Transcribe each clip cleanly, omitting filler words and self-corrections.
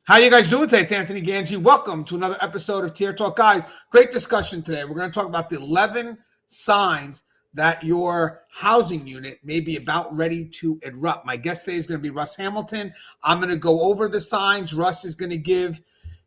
How you guys doing today? It's Anthony Ganji. Welcome to another episode of Tier Talk. Guys, great discussion today. We're going to talk about the 11 signs that your housing unit may be about ready to erupt. My guest today is going to be Russ Hamilton. I'm going to go over the signs. Russ is going to give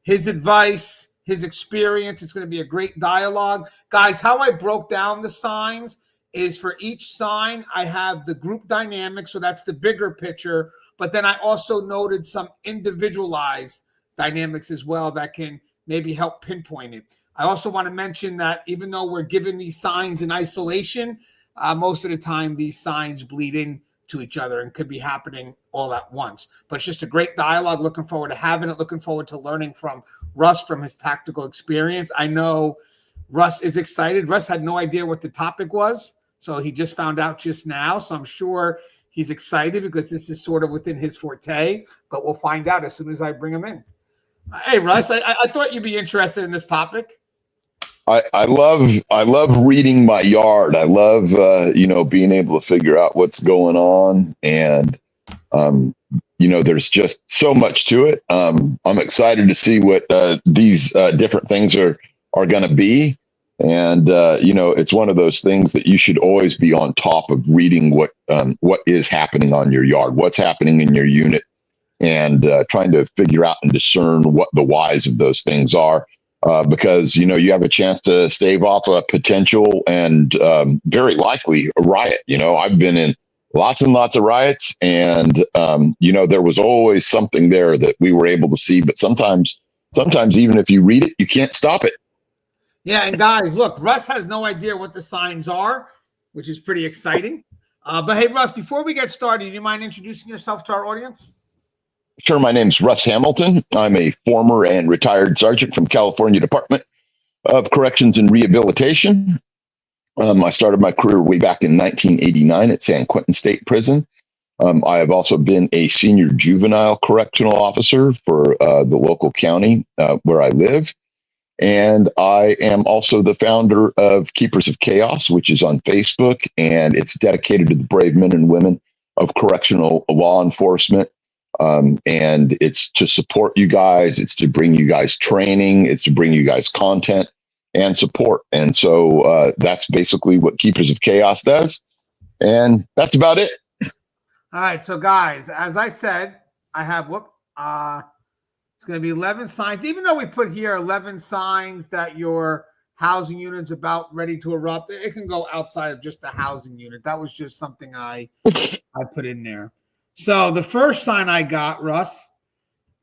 his advice, his experience. It's going to be a great dialogue. Guys, how I broke down the signs is for each sign, I have the group dynamic, so that's the bigger picture. But then I also noted some individualized dynamics as well that can maybe help pinpoint it. I also want to mention that even though we're given these signs in isolation, most of the time these signs bleed into each other and could be happening all at once. But it's just a great dialogue. Looking forward to having it. Looking forward to learning from Russ from his tactical experience. I know Russ is excited. Russ had no idea what the topic was, so he just found out just now. So I'm sure he's excited because this is sort of within his forte, but we'll find out as soon as I bring him in. Hey, Russ, I thought you'd be interested in this topic. I love reading my yard. I love being able to figure out what's going on, and there's just so much to it. I'm excited to see what these different things are going to be. And, it's one of those things that you should always be on top of reading what is happening on your yard, what's happening in your unit, and trying to figure out and discern what the whys of those things are. Because, you have a chance to stave off a potential and very likely a riot. I've been in lots and lots of riots, and, there was always something there that we were able to see. But sometimes even if you read it, you can't stop it. Yeah, and guys, look, Russ has no idea what the signs are, which is pretty exciting. But hey, Russ, before we get started, do you mind introducing yourself to our audience? Sure. My name's Russ Hamilton. I'm a former and retired sergeant from California Department of Corrections and Rehabilitation. I started my career way back in 1989 at San Quentin State Prison. I have also been a senior juvenile correctional officer for the local county where I live. And I am also the founder of Keepers of Chaos, which is on Facebook, and it's dedicated to the brave men and women of correctional law enforcement. And it's to support you guys. It's to bring you guys training. It's to bring you guys content and support. And so that's basically what Keepers of Chaos does. And that's about it. All right. So, guys, as I said, I have it's going to be 11 signs, even though we put here 11 signs that your housing unit's about ready to erupt. It can go outside of just the housing unit. That was just something I put in there. So the first sign I got, Russ,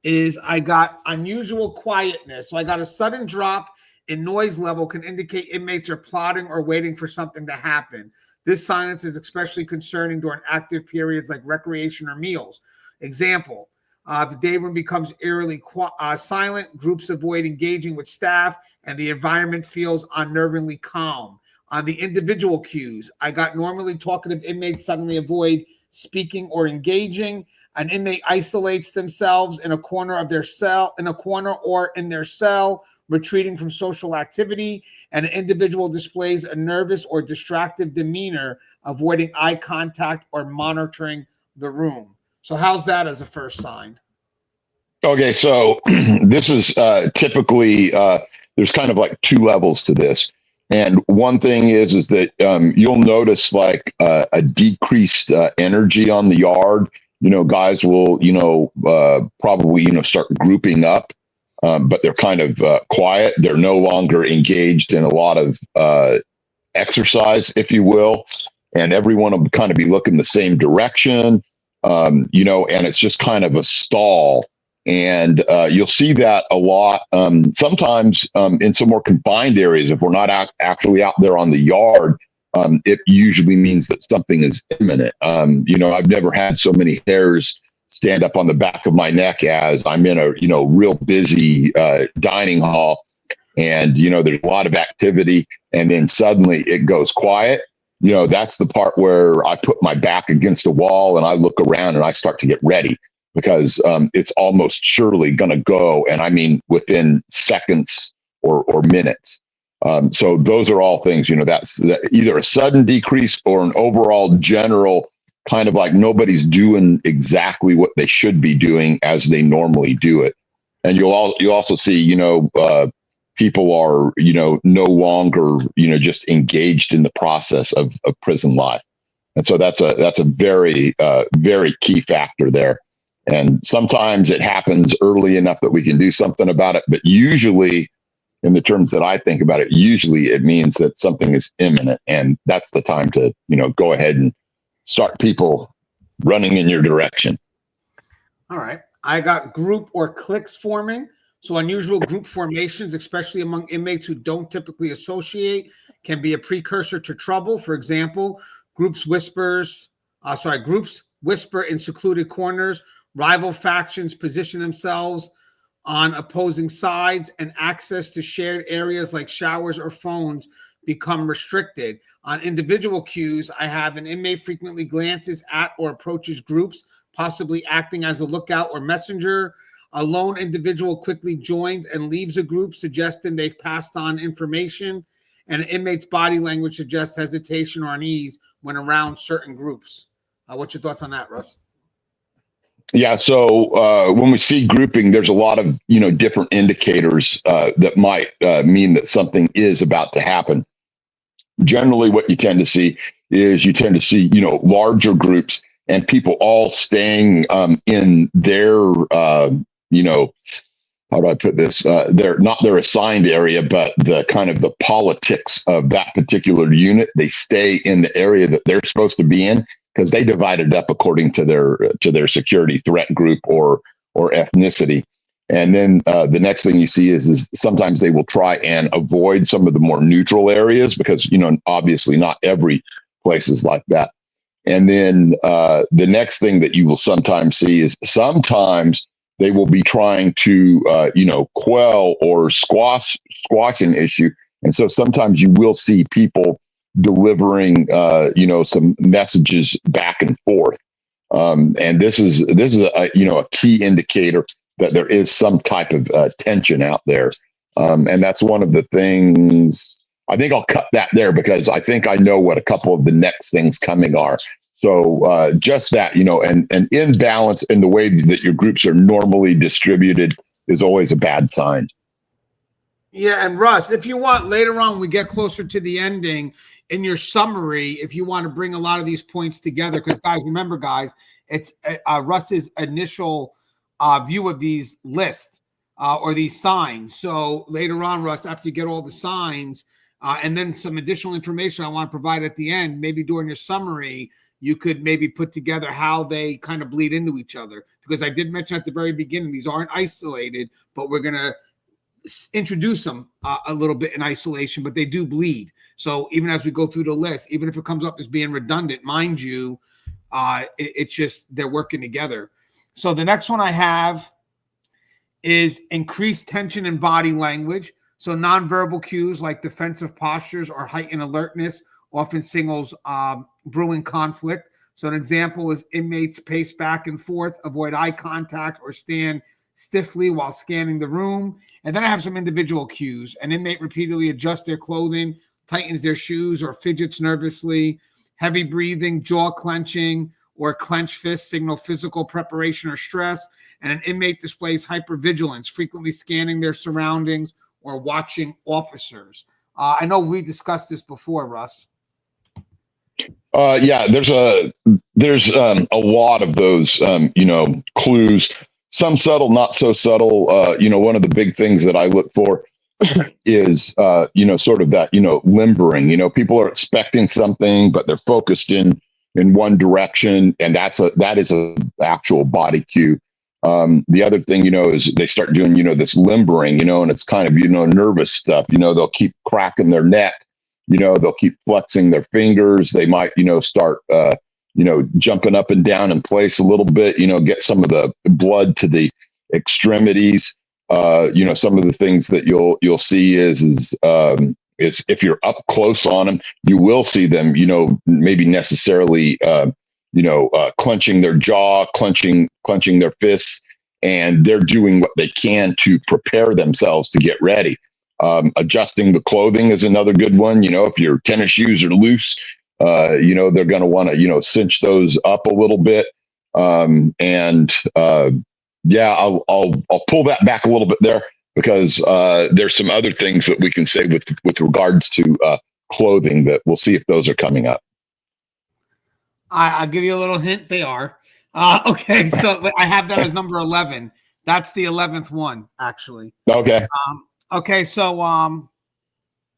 is I got unusual quietness. So I got a sudden drop in noise level can indicate inmates are plotting or waiting for something to happen. This silence is especially concerning during active periods like recreation or meals. Example, the day room becomes eerily silent, groups avoid engaging with staff, and the environment feels unnervingly calm. On the individual cues, I got normally talkative inmates suddenly avoid speaking or engaging. An inmate isolates themselves in a corner of their cell, retreating from social activity, and an individual displays a nervous or distracted demeanor, avoiding eye contact or monitoring the room. So how's that as a first sign? Okay, so this is typically, there's kind of like two levels to this. And one thing is that you'll notice like a decreased energy on the yard. Guys will, probably, start grouping up, but they're kind of quiet. They're no longer engaged in a lot of exercise, if you will. And everyone will kind of be looking the same direction. And it's just kind of a stall. And you'll see that a lot. Sometimes in some more confined areas, if we're not actually out there on the yard, it usually means that something is imminent. I've never had so many hairs stand up on the back of my neck as I'm in a, real busy dining hall. And, there's a lot of activity. And then suddenly it goes quiet. That's the part where I put my back against a wall and I look around and I start to get ready because it's almost surely going to go. And I mean, within seconds or minutes. So those are all things, that's either a sudden decrease or an overall general kind of like nobody's doing exactly what they should be doing as they normally do it. and you also see, people are, no longer, just engaged in the process of prison life. And so that's a very, very key factor there. And sometimes it happens early enough that we can do something about it. But usually, in the terms that I think about it, usually it means that something is imminent. And that's the time to, go ahead and start people running in your direction. All right. I got group or cliques forming. So unusual group formations, especially among inmates who don't typically associate, can be a precursor to trouble. For example, groups whisper in secluded corners, rival factions position themselves on opposing sides, and access to shared areas like showers or phones become restricted. On individual cues, I have an inmate frequently glances at or approaches groups, possibly acting as a lookout or messenger. A lone individual quickly joins and leaves a group, suggesting they've passed on information. And an inmate's body language suggests hesitation or unease when around certain groups. What's your thoughts on that, Russ? Yeah. So when we see grouping, there's a lot of, different indicators that might mean that something is about to happen. Generally, what you tend to see is larger groups and people all staying in their, how do I put this? They're not their assigned area, but the kind of the politics of that particular unit. They stay in the area that they're supposed to be in because they divided up according to their security threat group or ethnicity. And then the next thing you see is sometimes they will try and avoid some of the more neutral areas because obviously not every place is like that. And then the next thing that you will sometimes see is sometimes they will be trying to, quell or squash an issue. And so sometimes you will see people delivering, some messages back and forth. And this is a key indicator that there is some type of tension out there. And that's one of the things. I think I'll cut that there because I think I know what a couple of the next things coming are. So just that, an imbalance in the way that your groups are normally distributed is always a bad sign. Yeah, and Russ, if you want later on, when we get closer to the ending, in your summary, if you want to bring a lot of these points together, because remember, it's Russ's initial view of these lists or these signs. So later on, Russ, after you get all the signs and then some additional information I want to provide at the end, maybe during your summary, you could maybe put together how they kind of bleed into each other. Because I did mention at the very beginning, these aren't isolated, but we're going to introduce them a little bit in isolation, but they do bleed. So even as we go through the list, even if it comes up as being redundant, mind you, it's just they're working together. So the next one I have is increased tension in body language. So nonverbal cues like defensive postures or heightened alertness often signals brewing conflict. So an example is inmates pace back and forth, avoid eye contact, or stand stiffly while scanning the room. And then I have some individual cues. An inmate repeatedly adjusts their clothing, tightens their shoes, or fidgets nervously. Heavy breathing, jaw clenching, or clenched fists signal physical preparation or stress. And an inmate displays hypervigilance, frequently scanning their surroundings or watching officers. I know we discussed this before, Russ. Yeah, there's a lot of those, clues. Some subtle, not so subtle. One of the big things that I look for is, sort of that, limbering. People are expecting something, but they're focused in one direction, and that is a actual body cue. The other thing, is they start doing, this limbering, and it's kind of, nervous stuff. They'll keep cracking their neck. They'll keep flexing their fingers. They might, start, jumping up and down in place a little bit, get some of the blood to the extremities. Some of the things that you'll see is if you're up close on them, you will see them, maybe necessarily, clenching their jaw, clenching their fists, and they're doing what they can to prepare themselves to get ready. Adjusting the clothing is another good one. If your tennis shoes are loose, they're going to want to, cinch those up a little bit. And Yeah, I'll pull that back a little bit there because there's some other things that we can say with regards to clothing that we'll see if those are coming up. I'll give you a little hint. They are. Okay, so I have that as number 11. That's the 11th one, actually. Okay. Okay, so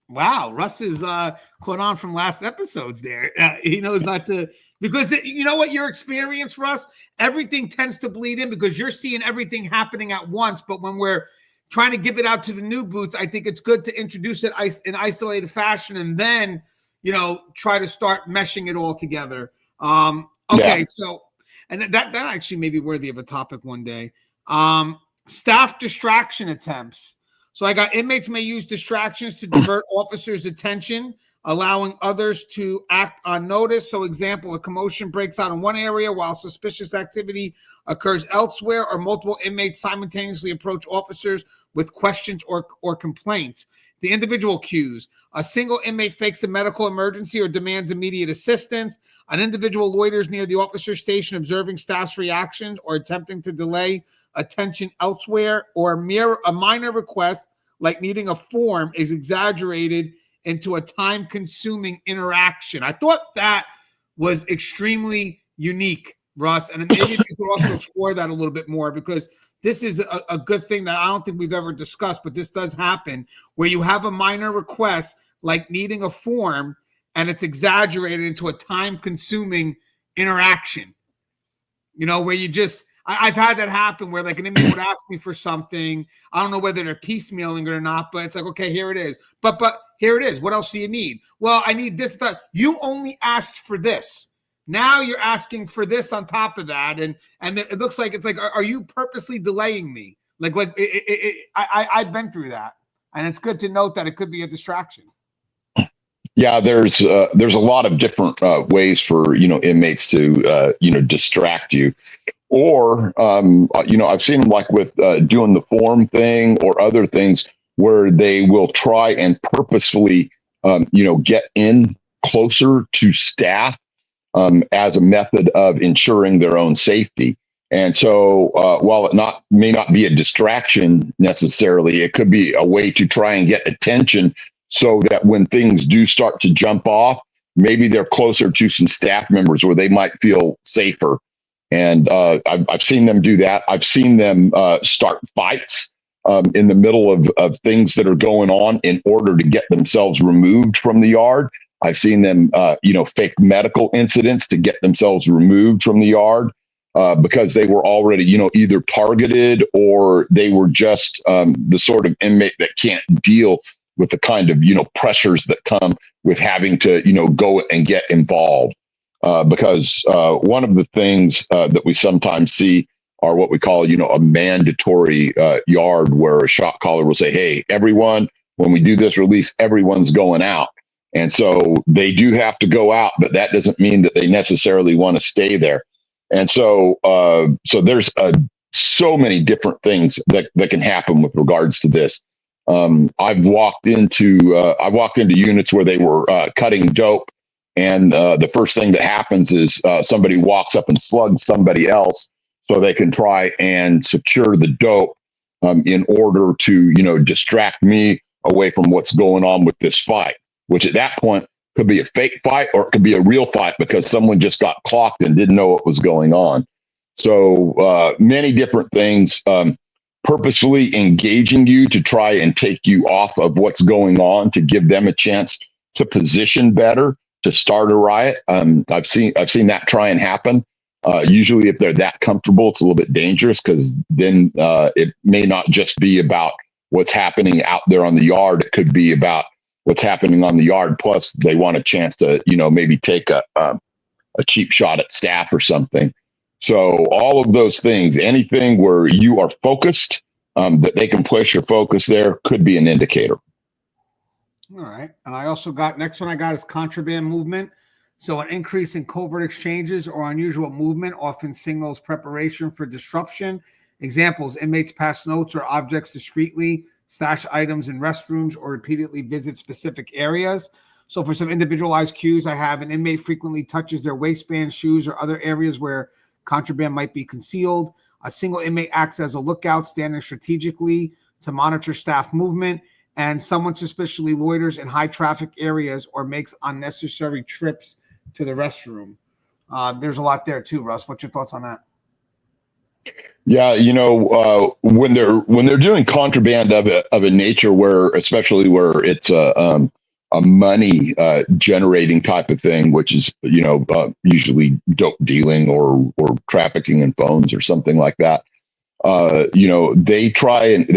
wow, Russ is caught on from last episodes there. He knows not to, because you know what, your experience, Russ, everything tends to bleed in because you're seeing everything happening at once. But when we're trying to give it out to the new boots, I think it's good to introduce it in isolated fashion and then, try to start meshing it all together. Okay, Yeah. so, and that actually may be worthy of a topic one day. Staff distraction attempts. So I got inmates may use distractions to divert officers' attention, allowing others to act unnoticed. So example, a commotion breaks out in one area while suspicious activity occurs elsewhere, or multiple inmates simultaneously approach officers with questions or complaints. The individual cues. A single inmate fakes a medical emergency or demands immediate assistance. An individual loiters near the officer station observing staff's reactions or attempting to delay attention elsewhere, or a minor request like needing a form is exaggerated into a time-consuming interaction. I thought that was extremely unique, Russ, and maybe you could also explore that a little bit more, because this is a good thing that I don't think we've ever discussed, but this does happen, where you have a minor request like needing a form and it's exaggerated into a time-consuming interaction. Where you just, I've had that happen where like an inmate would ask me for something. I don't know whether they're piecemealing it or not, but it's like, okay, here it is. But here it is. What else do you need? Well, I need this. You only asked for this. Now you're asking for this on top of that. And it looks like, it's like, are you purposely delaying me? I've been through that. And it's good to note that it could be a distraction. Yeah, there's a lot of different ways for inmates to distract you, or I've seen them like with doing the form thing or other things where they will try and purposefully get in closer to staff as a method of ensuring their own safety. And so while it may not be a distraction necessarily, it could be a way to try and get attention so that when things do start to jump off, maybe they're closer to some staff members where they might feel safer. And I've seen them do that. I've seen them start fights in the middle of things that are going on in order to get themselves removed from the yard. I've seen them, fake medical incidents to get themselves removed from the yard because they were already, either targeted or they were just the sort of inmate that can't deal with the kind of, pressures that come with having to, go and get involved. Because one of the things that we sometimes see are what we call, a mandatory yard, where a shot caller will say, hey, everyone, when we do this release, everyone's going out. And so they do have to go out, but that doesn't mean that they necessarily want to stay there. And so there's so many different things that can happen with regards to this. I've walked into units where they were cutting dope, and the first thing that happens is somebody walks up and slugs somebody else so they can try and secure the dope in order to distract me away from what's going on with this fight, which at that point could be a fake fight or it could be a real fight because someone just got clocked and didn't know what was going on. So many different things. Purposefully engaging you to try and take you off of what's going on, to give them a chance to position better, to start a riot. I've seen that try and happen. Usually, if they're that comfortable, it's a little bit dangerous because then it may not just be about what's happening out there on the yard. It could be about what's happening on the yard. Plus, they want a chance to, maybe take a cheap shot at staff or something. So all of those things, anything where you are focused, that they can place your focus there, could be an indicator. All right. And I also got, next one I got is contraband movement. So an increase in covert exchanges or unusual movement often signals preparation for disruption. Examples: inmates pass notes or objects discreetly, stash items in restrooms, or repeatedly visit specific areas. So for some individualized cues, I have an inmate frequently touches their waistband, shoes, or other areas where contraband might be concealed. A single inmate acts as a lookout, standing strategically to monitor staff movement, and someone suspiciously loiters in high traffic areas or makes unnecessary trips to the restroom. There's a lot there too, Russ. What's your thoughts on that? Yeah, when they're doing contraband of a nature where, especially where it's a money generating type of thing, which is usually dope dealing or trafficking in phones or something like that. They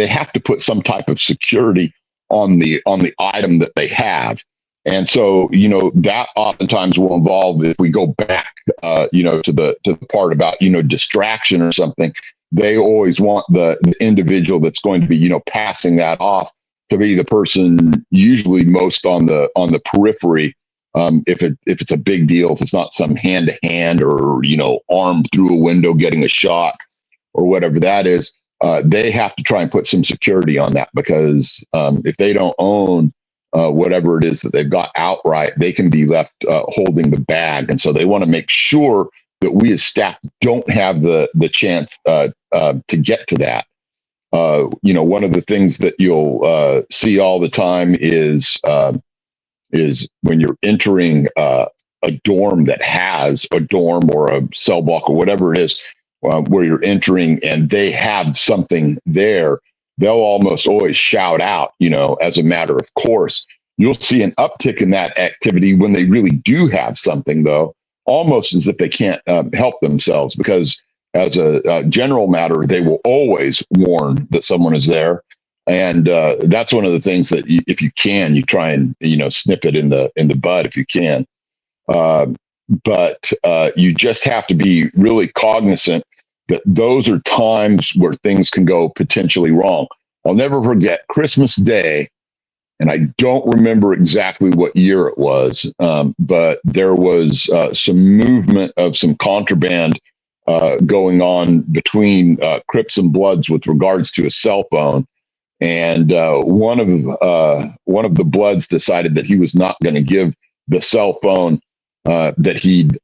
have to put some type of security on the item that they have. And so, that oftentimes will involve, if we go back, to the part about, distraction or something, they always want the individual that's going to be, passing that off to be the person usually most on the periphery. If it's a big deal, if it's not some hand to hand or, armed through a window getting a shot or whatever that is, they have to try and put some security on that, because if they don't own whatever it is that they've got outright, they can be left holding the bag. And so they want to make sure that we as staff don't have the chance to get to that. One of the things that you'll see all the time is when you're entering a dorm that has a dorm or a cell block or whatever it is, where you're entering and they have something there, they'll almost always shout out, as a matter of course. You'll see an uptick in that activity when they really do have something, though, almost as if they can't help themselves, because as a general matter, they will always warn that someone is there. And that's one of the things that if you can, you try and, snip it in the bud if you can. But you just have to be really cognizant that those are times where things can go potentially wrong. I'll never forget Christmas Day, and I don't remember exactly what year it was, but there was some movement of some contraband going on between Crips and Bloods with regards to a cell phone. And one of the Bloods decided that he was not going to give the cell phone that he'd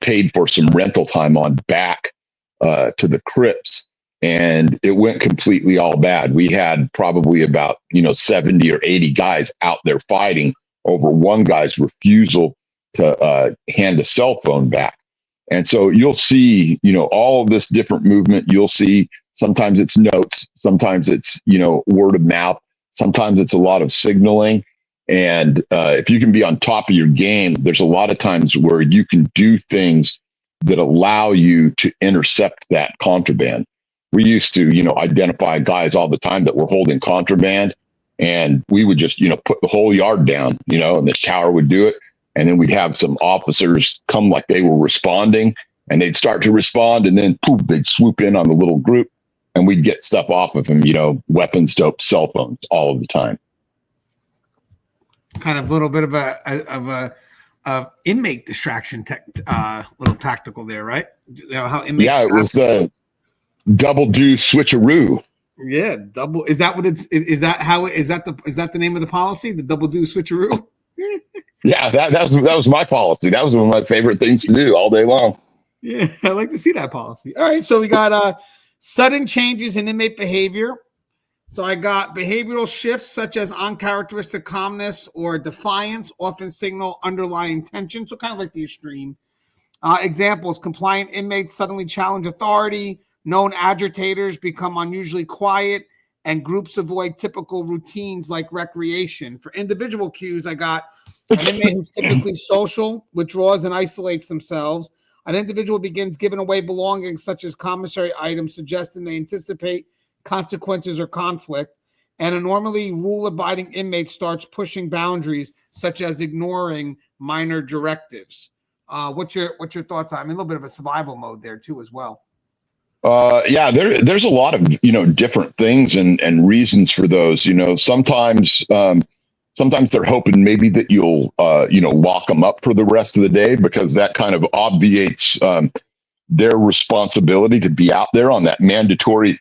paid for some rental time on back to the Crips, and it went completely all bad. We had probably about 70 or 80 guys out there fighting over one guy's refusal to hand a cell phone back. And so you'll see, all of this different movement. You'll see sometimes it's notes, sometimes it's word of mouth, sometimes it's a lot of signaling. And if you can be on top of your game, there's a lot of times where you can do things that allow you to intercept that contraband. We used to, identify guys all the time that were holding contraband, and we would just, put the whole yard down, and the tower would do it. And then we'd have some officers come like they were responding, and they'd start to respond, and then poof, they'd swoop in on the little group, and we'd get stuff off of them, weapons, dope, cell phones, all of the time. Kind of a little bit of a inmate distraction little tactical there, right? How inmates. Yeah, it was the double do switcheroo. Yeah, double. Is that what it's? Is that the name of the policy? The double do switcheroo. Yeah, that was my policy. That was one of my favorite things to do all day long. Yeah, I like to see that policy. All right, so we got sudden changes in inmate behavior. So I got behavioral shifts such as uncharacteristic calmness or defiance often signal underlying tension. So kind of like the extreme. Examples: compliant inmates suddenly challenge authority. Known agitators become unusually quiet, and groups avoid typical routines like recreation. For individual cues, I got an inmate who's typically social, withdraws and isolates themselves. An individual begins giving away belongings such as commissary items, suggesting they anticipate consequences or conflict. And a normally rule-abiding inmate starts pushing boundaries, such as ignoring minor directives. What's your thoughts on? I mean, a little bit of a survival mode there too, as well. Yeah, there's a lot of different things and reasons for those. Sometimes they're hoping maybe that you'll lock them up for the rest of the day, because that kind of obviates their responsibility to be out there on that mandatory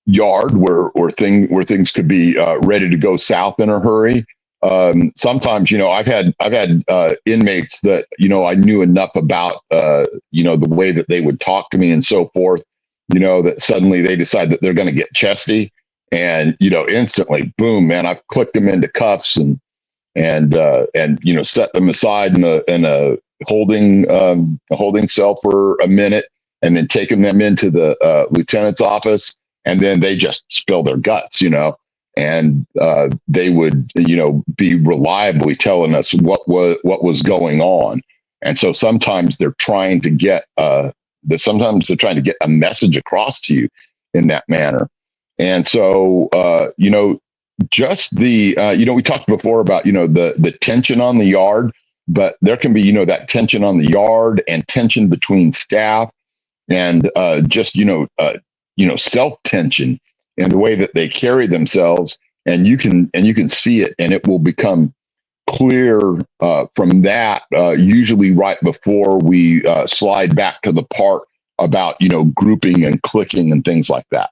yard where things could be ready to go south in a hurry. Sometimes I've had inmates that I knew enough about the way that they would talk to me and so forth, that suddenly they decide that they're going to get chesty, and instantly, boom, man, I've clicked them into cuffs and set them aside in a holding cell for a minute, and then taking them into the lieutenant's office, and then they just spill their guts, and they would be reliably telling us what was going on. And so sometimes they're trying to get a message across to you in that manner. And so just the we talked before about the tension on the yard, but there can be that tension on the yard and tension between staff, and just self tension in the way that they carry themselves, and you can see it, and it will become clear from that, usually right before we slide back to the part about grouping and clicking and things like that.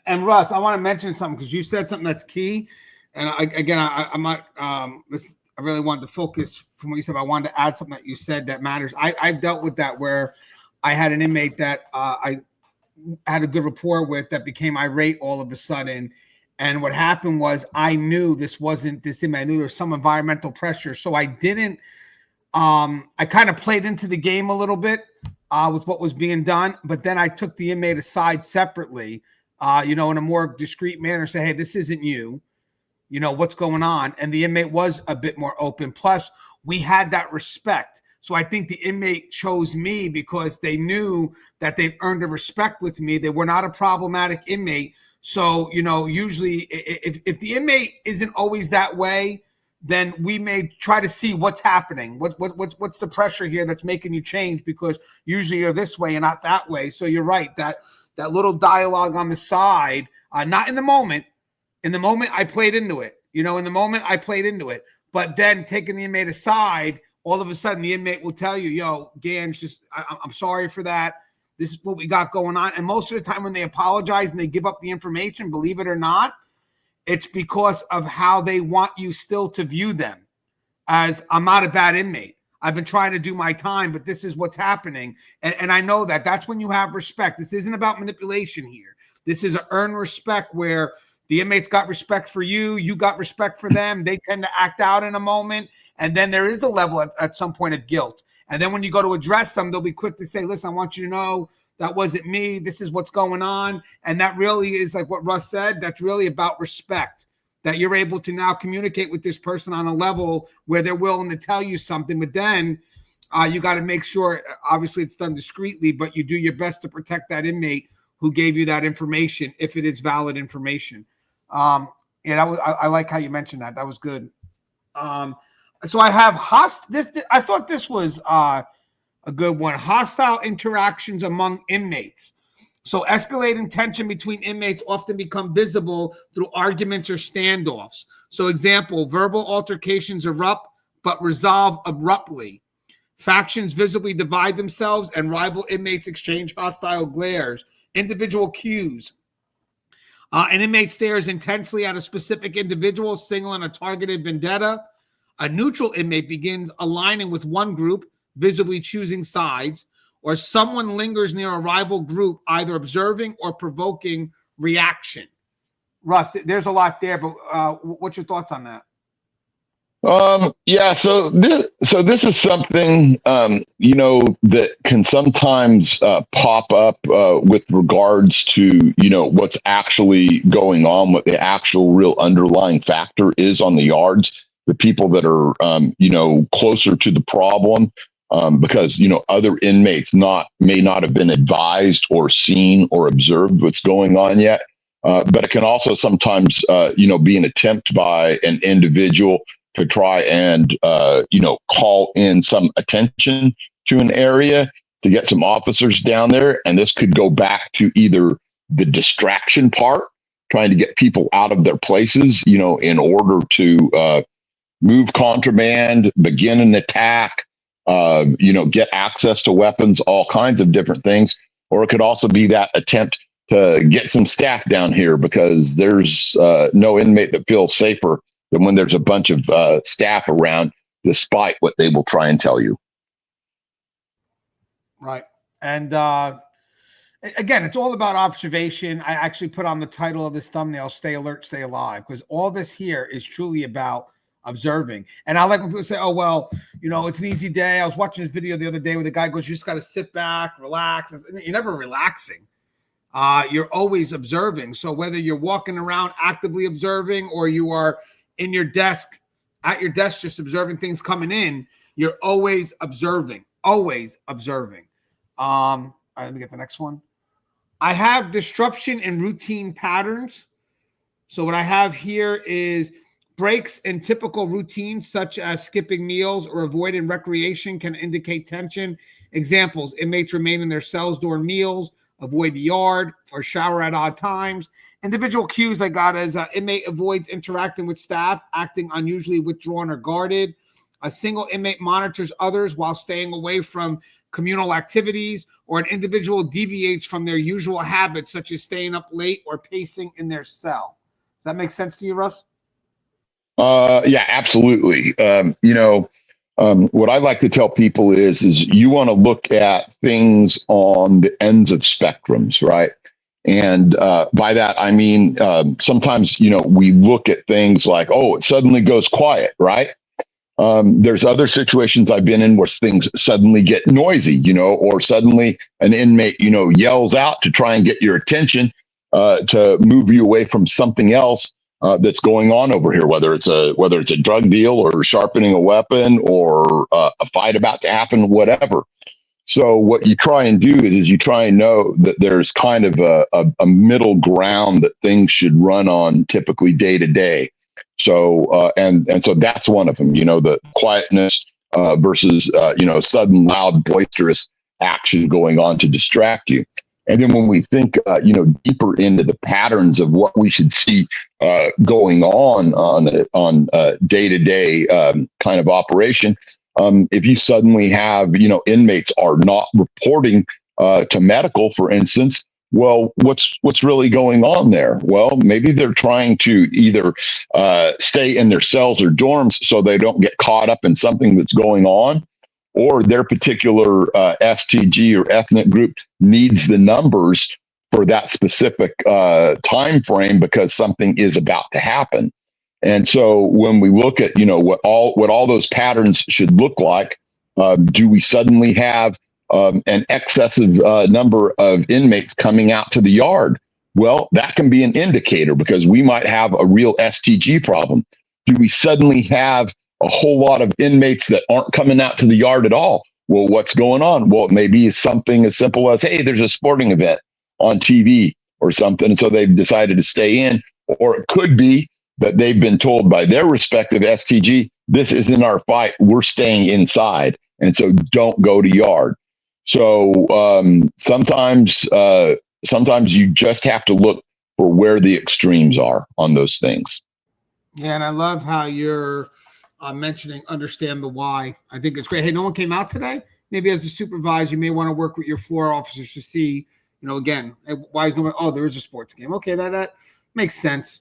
And Russ, I want to mention something because you said something that's key. And I'm not. I really wanted to focus from what you said. I wanted to add something that you said that matters. I've dealt with that where I had an inmate that I had a good rapport with that became irate all of a sudden. And what happened was I knew this wasn't this inmate. I knew there was some environmental pressure, so I didn't. I kind of played into the game a little bit with what was being done, but then I took the inmate aside separately. In a more discreet manner, say, hey, this isn't you. What's going on? And the inmate was a bit more open. Plus, we had that respect. So I think the inmate chose me because they knew that they've earned a respect with me. They were not a problematic inmate. So, usually if the inmate isn't always that way, then we may try to see what's happening. What's the pressure here that's making you change? Because usually you're this way and not that way. So you're right, that little dialogue on the side, not in the moment. In the moment, I played into it. But then taking the inmate aside, all of a sudden the inmate will tell you, yo, Gans, I'm sorry for that. This is what we got going on. And most of the time when they apologize and they give up the information, believe it or not, it's because of how they want you still to view them as I'm not a bad inmate. I've been trying to do my time, but this is what's happening. And I know that's when you have respect. This isn't about manipulation here. This is an earned respect where the inmates got respect for you. You got respect for them. They tend to act out in a moment. And then there is a level at some point of guilt. And then when you go to address them, they'll be quick to say, listen, I want you to know that wasn't me. This is what's going on. And that really is like what Russ said. That's really about respect, that you're able to now communicate with this person on a level where they're willing to tell you something. But then you got to make sure, obviously it's done discreetly, but you do your best to protect that inmate who gave you that information, if it is valid information. I like how you mentioned that. That was good. So I have I thought this was a good one. Hostile interactions among inmates. So escalating tension between inmates often become visible through arguments or standoffs. So example, verbal altercations erupt but resolve abruptly. Factions visibly divide themselves and rival inmates exchange hostile glares. Individual cues. An inmate stares intensely at a specific individual, signaling a targeted vendetta. A neutral inmate begins aligning with one group, visibly choosing sides, or someone lingers near a rival group, either observing or provoking reaction. Russ, there's a lot there, but what's your thoughts on that? Yeah. So this is something that can sometimes pop up with regards to what's actually going on, what the actual real underlying factor is on the yards. The people that are closer to the problem, because other inmates may not have been advised or seen or observed what's going on yet. But it can also sometimes be an attempt by an individual to try and call in some attention to an area, to get some officers down there. And this could go back to either the distraction part, trying to get people out of their places, in order to move contraband, begin an attack, get access to weapons, all kinds of different things. Or it could also be that attempt to get some staff down here, because there's no inmate that feels safer than when there's a bunch of staff around, despite what they will try and tell you. Right. And again, it's all about observation. I actually put on the title of this thumbnail, Stay Alert, Stay Alive, because all this here is truly about observing. And I like when people say, oh, well, you know, it's an easy day. I was watching this video the other day where the guy goes, you just got to sit back, relax. You're never relaxing. You're always observing. So whether you're walking around actively observing or you are in your desk, at your desk, just observing things coming in, you're always observing, always observing. All right, let me get the next one. I have disruption in routine patterns. So what I have here is breaks in typical routines, such as skipping meals or avoiding recreation, can indicate tension. Examples: inmates remain in their cells during meals, avoid the yard, or shower at odd times. Individual cues I got as inmate avoids interacting with staff, acting unusually withdrawn or guarded. A single inmate monitors others while staying away from communal activities, or an individual deviates from their usual habits, such as staying up late or pacing in their cell. Does that make sense to you, Russ? Yeah, absolutely. What I like to tell people is you want to look at things on the ends of spectrums, right? And by that, I mean, sometimes, we look at things like, oh, it suddenly goes quiet, right? There's other situations I've been in where things suddenly get noisy, or suddenly an inmate, yells out to try and get your attention, to move you away from something else that's going on over here, whether it's a drug deal or sharpening a weapon or a fight about to happen, whatever. So what you try and do is you try and know that there's kind of a middle ground that things should run on, typically day to day. So and so that's one of them. The quietness versus sudden, loud, boisterous action going on to distract you. And then when we think deeper into the patterns of what we should see going on day to day kind of operation. If you suddenly have, inmates are not reporting to medical, for instance, well, what's really going on there? Well, maybe they're trying to either stay in their cells or dorms so they don't get caught up in something that's going on, or their particular STG or ethnic group needs the numbers for that specific time frame because something is about to happen. And so when we look at, what all those patterns should look like, do we suddenly have an excessive number of inmates coming out to the yard? Well, that can be an indicator because we might have a real STG problem. Do we suddenly have a whole lot of inmates that aren't coming out to the yard at all? Well, what's going on? Well, it may be something as simple as, hey, there's a sporting event on TV or something, and so they've decided to stay in. Or it could be that they've been told by their respective STG, this isn't our fight, we're staying inside, and so don't go to yard. So sometimes you just have to look for where the extremes are on those things. Yeah, and I love how you're mentioning understand the why. I think it's great. Hey, no one came out today? Maybe as a supervisor, you may want to work with your floor officers to see, again, why is no one? Oh, there is a sports game. Okay, that makes sense.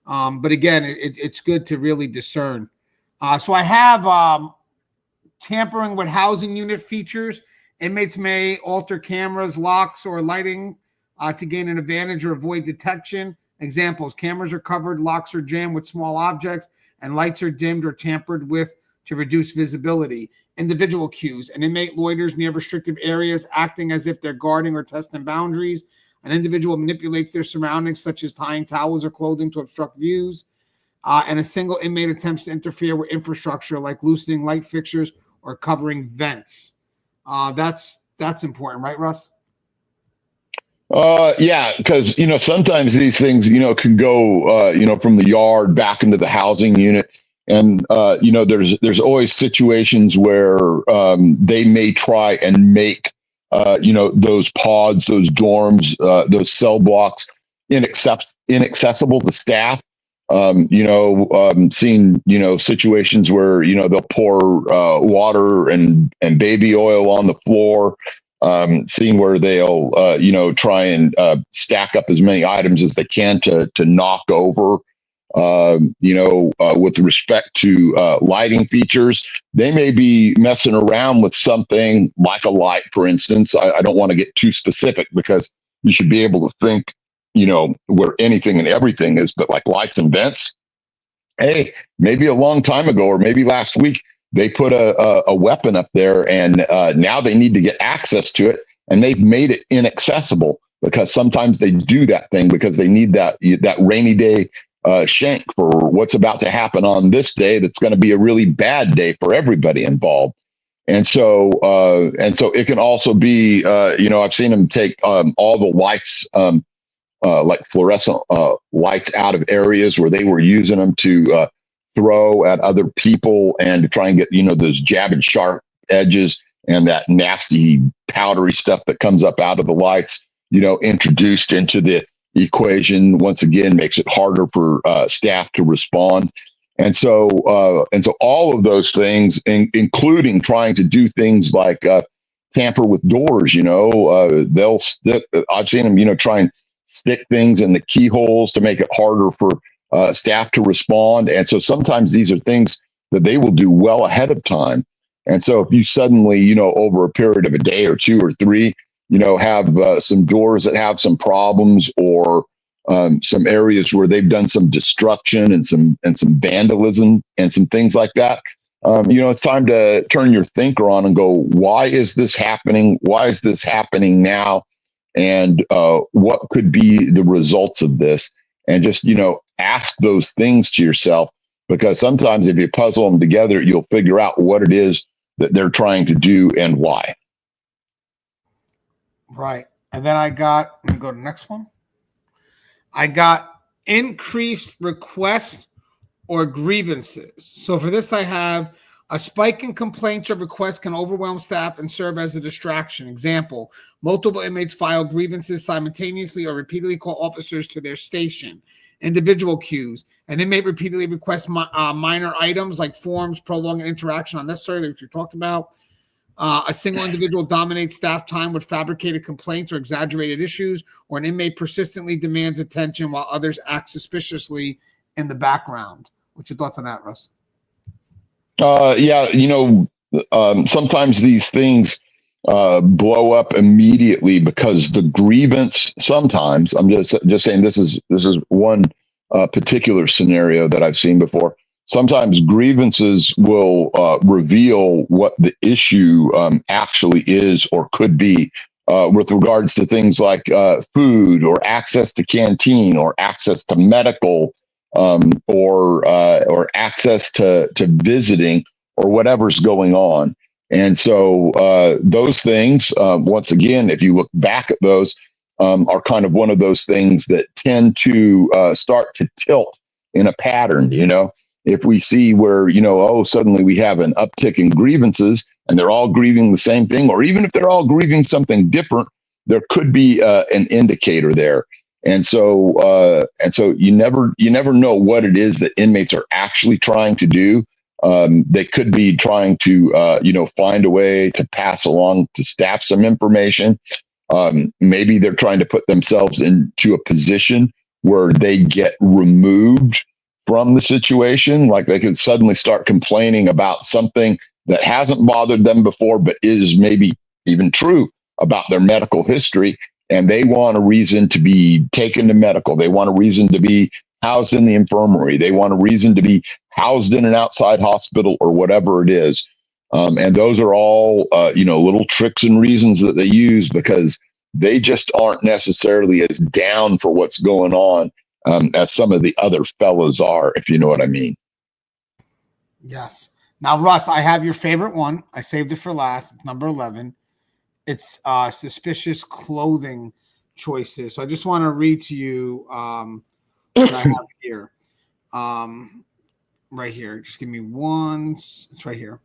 But again, it's good to really discern. So I have tampering with housing unit features. Inmates may alter cameras, locks, or lighting to gain an advantage or avoid detection. Examples: cameras are covered, locks are jammed with small objects, and lights are dimmed or tampered with to reduce visibility. Individual cues: an inmate loiters near restrictive areas, acting as if they're guarding or testing boundaries. An individual manipulates their surroundings, such as tying towels or clothing to obstruct views. And a single inmate attempts to interfere with infrastructure, like loosening light fixtures or covering vents. That's important, right, Russ? Yeah, because sometimes these things can go from the yard back into the housing unit, and there's always situations where they may try and make those pods, those dorms, those cell blocks inaccessible to staff. Seen situations where they'll pour water and baby oil on the floor. Seeing where they'll try and stack up as many items as they can to knock over with respect to lighting features. They may be messing around with something like a light, for instance. I don't want to get too specific because you should be able to think, where anything and everything is, but like lights and vents. Hey, maybe a long time ago, or maybe last week, they put a weapon up there, and now they need to get access to it, and they've made it inaccessible because sometimes they do that thing because they need that rainy day shank for what's about to happen on this day. That's going to be a really bad day for everybody involved. And so it can also be, I've seen them take all the lights, like fluorescent lights out of areas where they were using them to throw at other people and to try and get, those jagged, sharp edges and that nasty, powdery stuff that comes up out of the lights, introduced into the equation. Once again, makes it harder for staff to respond. And so all of those things, including trying to do things like tamper with doors, they'll stick. I've seen them, try and stick things in the keyholes to make it harder for staff to respond. And so sometimes these are things that they will do well ahead of time. And so if you suddenly, over a period of a day or two or three, have some doors that have some problems, or some areas where they've done some destruction and some vandalism and some things like that. It's time to turn your thinker on and go, why is this happening? Why is this happening now? And what could be the results of this? And just, ask those things to yourself, because sometimes if you puzzle them together, you'll figure out what it is that they're trying to do and why. Right. And then let me go to the next one. I got increased requests or grievances. So for this, I have a spike in complaints or requests can overwhelm staff and serve as a distraction. Example, multiple inmates file grievances simultaneously or repeatedly call officers to their station. Individual queues. An inmate repeatedly requests minor items like forms, prolonging interaction unnecessarily, which we talked about. A single individual dominates staff time with fabricated complaints or exaggerated issues, or an inmate persistently demands attention while others act suspiciously in the background. What's your thoughts on that, Russ? Sometimes these things blow up immediately because the grievance. Sometimes I'm just saying this is one particular scenario that I've seen before. Sometimes grievances will reveal what the issue actually is or could be with regards to things like food or access to canteen or access to medical or access to visiting or whatever's going on. And so those things, once again, if you look back at those, are kind of one of those things that tend to start to tilt in a pattern, If we see where, suddenly we have an uptick in grievances and they're all grieving the same thing, or even if they're all grieving something different, there could be an indicator there. And so you never know what it is that inmates are actually trying to do. They could be trying to, find a way to pass along to staff some information. Maybe they're trying to put themselves into a position where they get removed from the situation. Like they could suddenly start complaining about something that hasn't bothered them before, but is maybe even true about their medical history. And they want a reason to be taken to medical. They want a reason to be housed in the infirmary. They want a reason to be housed in an outside hospital or whatever it is. And those are all, little tricks and reasons that they use because they just aren't necessarily as down for what's going on as some of the other fellas are, if you know what I mean. Yes. Now, Russ, I have your favorite one. I saved it for last. It's number 11. It's suspicious clothing choices. So I just want to read to you what I have here. Right here. Just give me one. It's right here.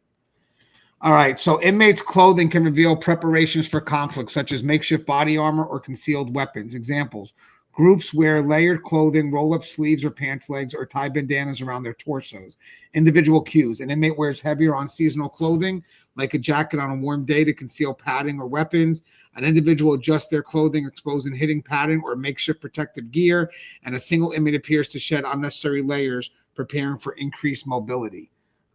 All right. So inmates' clothing can reveal preparations for conflict, such as makeshift body armor or concealed weapons. Examples: Groups wear layered clothing, roll up sleeves or pants legs, or tie bandanas around their torsos. Individual cues. An inmate wears heavier on seasonal clothing, like a jacket on a warm day to conceal padding or weapons. An individual adjusts their clothing, exposing hitting padding or makeshift protective gear. And a single inmate appears to shed unnecessary layers, preparing for increased mobility.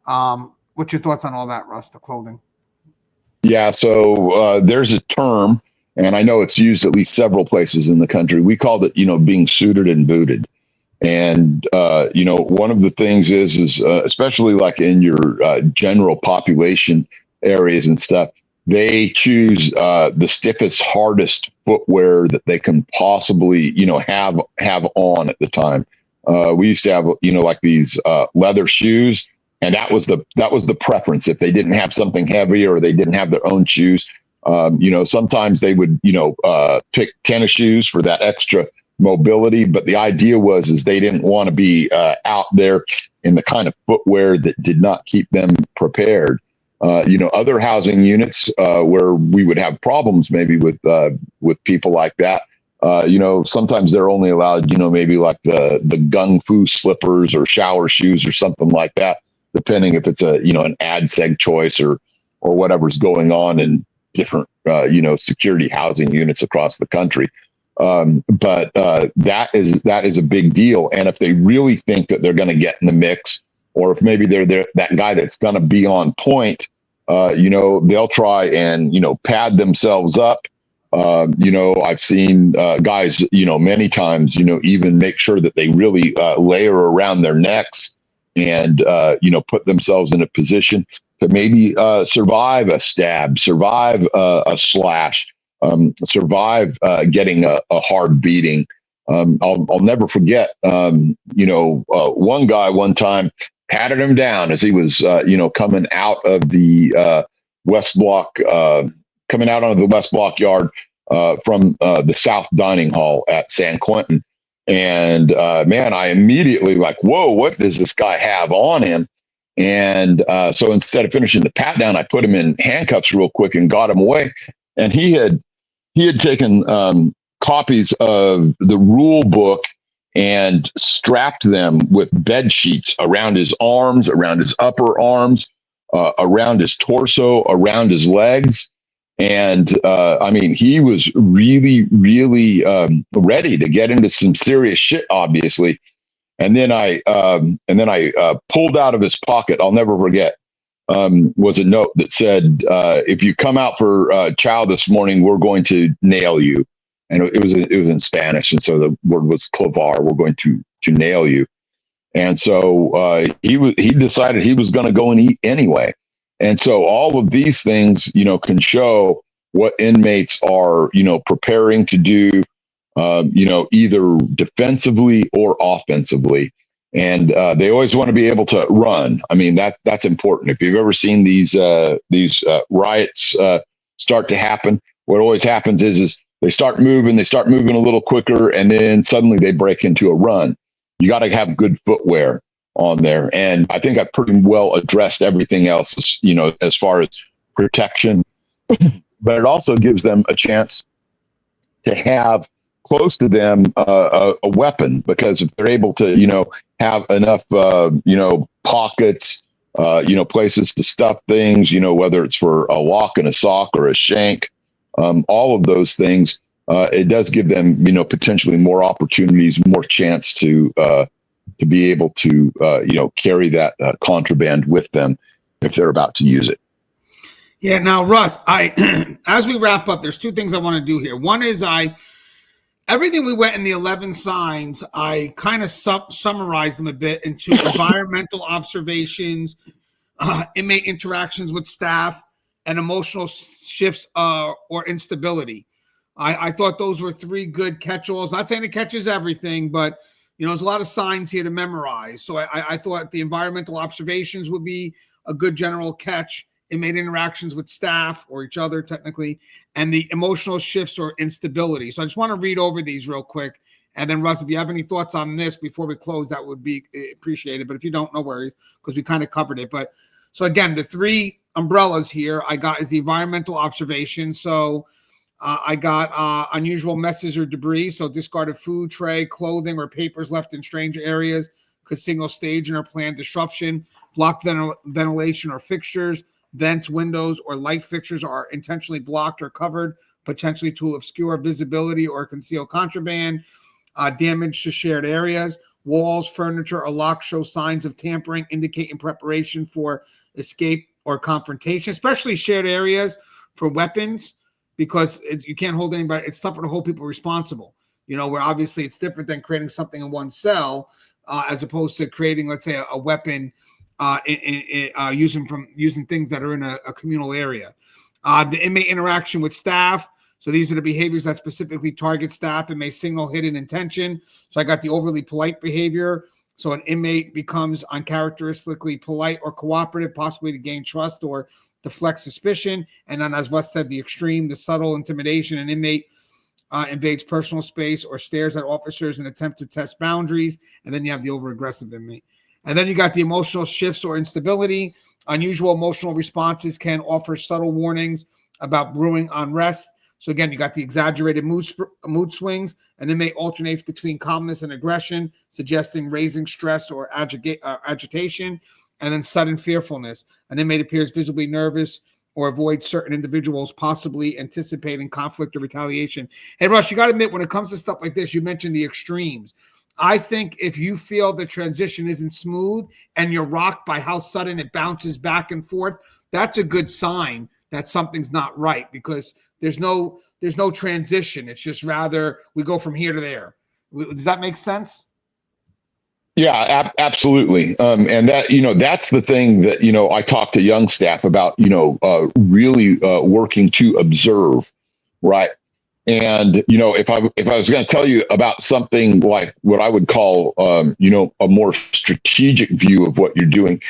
What's your thoughts on all that, Russ, the clothing? Yeah, so there's a term, and I know it's used at least several places in the country. We called it, being suited and booted. And one of the things is especially like in your general population areas and stuff, they choose the stiffest, hardest footwear that they can possibly, have on at the time. We used to have, like these leather shoes, and that was the preference. If they didn't have something heavier or they didn't have their own shoes, sometimes they would, pick tennis shoes for that extra mobility. But the idea is they didn't want to be out there in the kind of footwear that did not keep them prepared. Other housing units where we would have problems maybe with people like that. Sometimes they're only allowed, maybe like the gung fu slippers or shower shoes or something like that, depending if it's an ad seg choice or whatever's going on in different, security housing units across the country. But that is a big deal. And if they really think that they're going to get in the mix, or if maybe they're that guy that's going to be on point, they'll try and, pad themselves up. I've seen guys, many times, even make sure that they really layer around their necks and, put themselves in a position to maybe survive a stab, survive a slash, survive getting a hard beating. I'll never forget, one guy one time patted him down as he was, coming out of the West Block, coming out onto the West Block yard from the South Dining Hall at San Quentin. And man, I immediately like, whoa, what does this guy have on him? And so instead of finishing the pat down, I put him in handcuffs real quick and got him away. And he had taken copies of the rule book and strapped them with bed sheets around his arms, around his upper arms, around his torso, around his legs. And he was really, really ready to get into some serious shit, obviously. And then I pulled out of his pocket, I'll never forget, was a note that said, if you come out for chow this morning, we're going to nail you. And it was in Spanish. And so the word was clavar, we're going to nail you. And so he decided he was going to go and eat anyway. And so all of these things, can show what inmates are, preparing to do, either defensively or offensively. And they always want to be able to run. I mean, that's important. If you've ever seen these riots start to happen, what always happens is they start moving a little quicker, and then suddenly they break into a run. You got to have good footwear on there. And I think I've pretty well addressed everything else, as far as protection, but it also gives them a chance to have close to them a weapon, because if they're able to, have enough, pockets, places to stuff things, whether it's for a lock and a sock or a shank, all of those things, it does give them, potentially more opportunities, more chance to be able to, carry that contraband with them if they're about to use it. Yeah. Now, Russ, as we wrap up, there's two things I want to do here. One is everything we went in the 11 signs, I kind of summarized them a bit into environmental observations, inmate interactions with staff, and emotional shifts or instability. I thought those were three good catch-alls. Not saying it catches everything, but there's a lot of signs here to memorize. So I thought the environmental observations would be a good general catch. Inmate interactions with staff or each other, technically, and the emotional shifts or instability. So I just want to read over these real quick. And then, Russ, if you have any thoughts on this before we close, that would be appreciated. But if you don't, no worries, because we kind of covered it. But so again, the three umbrellas here I got is the environmental observation. So I got unusual messes or debris, so discarded food, tray, clothing, or papers left in strange areas could signal staging or planned disruption. Blocked ventilation or fixtures, vents, windows, or light fixtures are intentionally blocked or covered, potentially to obscure visibility or conceal contraband. Damage to shared areas. Walls, furniture, or locks show signs of tampering, indicating preparation for escape or confrontation, especially shared areas for weapons, because you can't hold anybody. It's tougher to hold people responsible, where obviously it's different than creating something in one cell, as opposed to creating, let's say, a weapon using things that are in a communal area. The inmate interaction with staff. So these are the behaviors that specifically target staff and may signal hidden intention. So I got the overly polite behavior. So an inmate becomes uncharacteristically polite or cooperative, possibly to gain trust or deflect suspicion. And then, as Wes said, the extreme, the subtle intimidation. An inmate invades personal space or stares at officers in an attempt to test boundaries. And then you have the over-aggressive inmate. And then you got the emotional shifts or instability. Unusual emotional responses can offer subtle warnings about brewing unrest. So again, you got the exaggerated mood swings. An inmate alternates between calmness and aggression, suggesting raising stress or agitation. And then sudden fearfulness. An inmate appears visibly nervous or avoids certain individuals, possibly anticipating conflict or retaliation. Hey, Rush, you got to admit, when it comes to stuff like this, you mentioned the extremes. I think if you feel the transition isn't smooth and you're rocked by how sudden it bounces back and forth, that's a good sign that something's not right, because there's no transition. It's just rather we go from here to there. Does that make sense? Yeah, absolutely. And that, that's the thing that, I talk to young staff about, really working to observe, right? And, if I was going to tell you about something like what I would call, a more strategic view of what you're doing,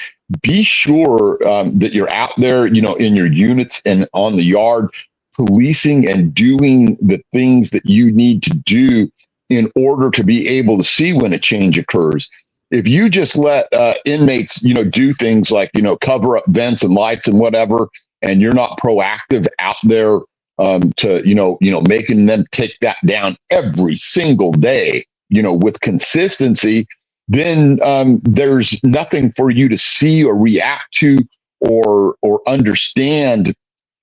be sure that you're out there, in your units and on the yard, policing and doing the things that you need to do in order to be able to see when a change occurs. If you just let inmates, do things like, cover up vents and lights and whatever, and you're not proactive out there to, making them take that down every single day, with consistency, then there's nothing for you to see or react to or understand,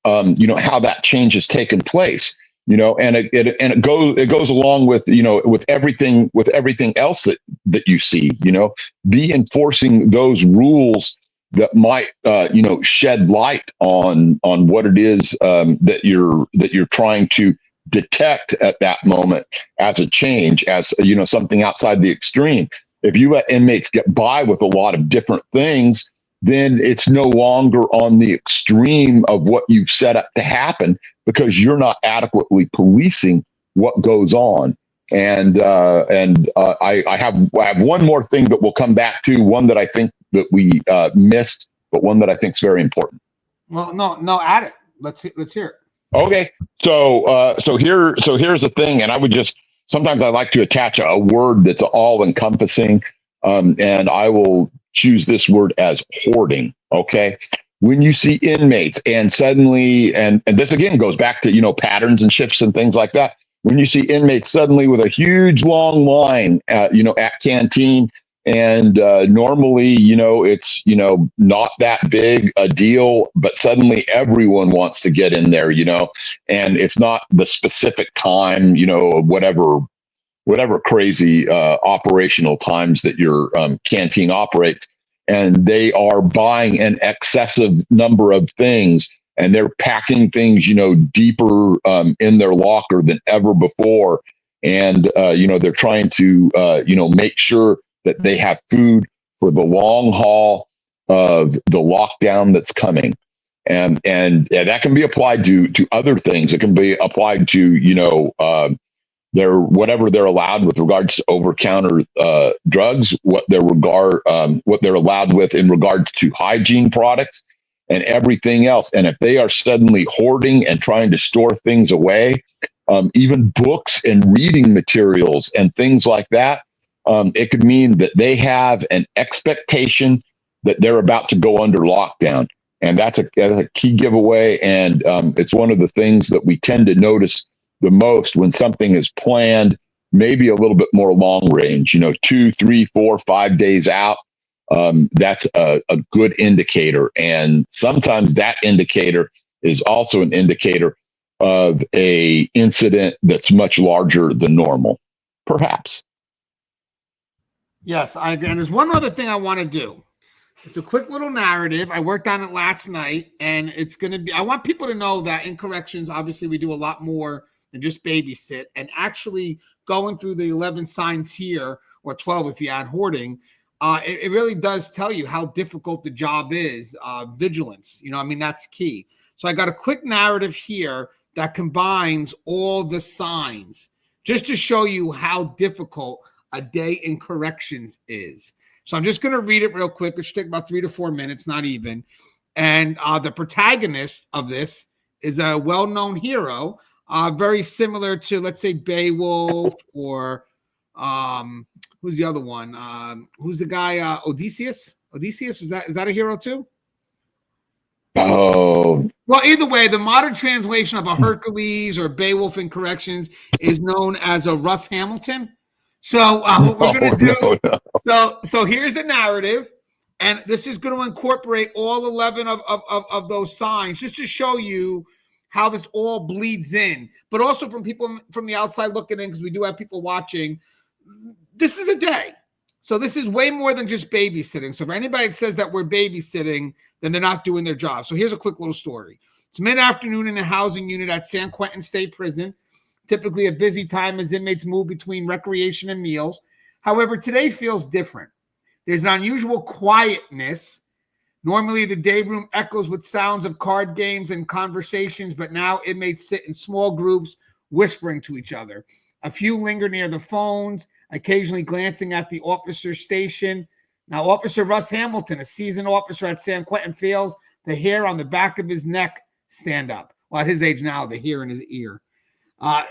how that change has taken place. And it goes along with, with everything else that you see. Be enforcing those rules that might shed light on what it is that you're trying to detect at that moment as a change, as something outside the extreme. If you let inmates get by with a lot of different things, then it's no longer on the extreme of what you've set up to happen, because you're not adequately policing what goes on. And I have one more thing that we'll come back to, one that I think that we missed, but one that I think is very important. Well, no, add it. Let's hear it. Okay, so here's the thing, and I would just sometimes I like to attach a word that's all encompassing, and I will choose this word as hoarding. Okay, when you see inmates and suddenly, and this again goes back to patterns and shifts and things like that. When you see inmates suddenly with a huge long line at canteen, and normally it's not that big a deal, but suddenly everyone wants to get in there, and it's not the specific time, whatever crazy operational times that your canteen operates, and they are buying an excessive number of things, and they're packing things, deeper in their locker than ever before. And, they're trying to, make sure that they have food for the long haul of the lockdown that's coming. And that can be applied to other things. It can be applied to, whatever they're allowed with regards to over-counter drugs, what they're allowed with in regards to hygiene products and everything else. And if they are suddenly hoarding and trying to store things away, even books and reading materials and things like that, it could mean that they have an expectation that they're about to go under lockdown. And that's a key giveaway. And it's one of the things that we tend to notice the most when something is planned, maybe a little bit more long range, 2, 3, 4, 5 days out. That's a good indicator. And sometimes that indicator is also an indicator of a incident that's much larger than normal, perhaps. Yes, I agree. And there's one other thing I want to do. It's a quick little narrative. I worked on it last night, and it's going to be, I want people to know that in corrections, obviously, we do a lot more than just babysit. And actually going through the 11 signs here, or 12 if you add hoarding, it really does tell you how difficult the job is. Vigilance, that's key. So I got a quick narrative here that combines all the signs just to show you how difficult a day in corrections is. So I'm just going to read it real quick. It should take about 3 to 4 minutes, not even. And the protagonist of this is a well-known hero, very similar to, let's say, Beowulf, or who's the other one? Who's the guy? Odysseus? Odysseus, is that a hero too? Oh. Well, either way, the modern translation of a Hercules or Beowulf in corrections is known as a Russ Hamilton. So what we're going to do, so here's the narrative, and this is going to incorporate all 11 of those signs just to show you how this all bleeds in, but also from people from the outside looking in, because we do have people watching. This is a day. So this is way more than just babysitting. So if anybody that says that we're babysitting, then they're not doing their job. So here's a quick little story. It's mid-afternoon in a housing unit at San Quentin State Prison. Typically a busy time as inmates move between recreation and meals. However, today feels different. There's an unusual quietness. Normally, the day room echoes with sounds of card games and conversations, but now inmates sit in small groups, whispering to each other. A few linger near the phones, occasionally glancing at the officer's station. Now, Officer Russ Hamilton, a seasoned officer at San Quentin, feels the hair on the back of his neck stand up. Well, at his age now, the hair in his ear. No,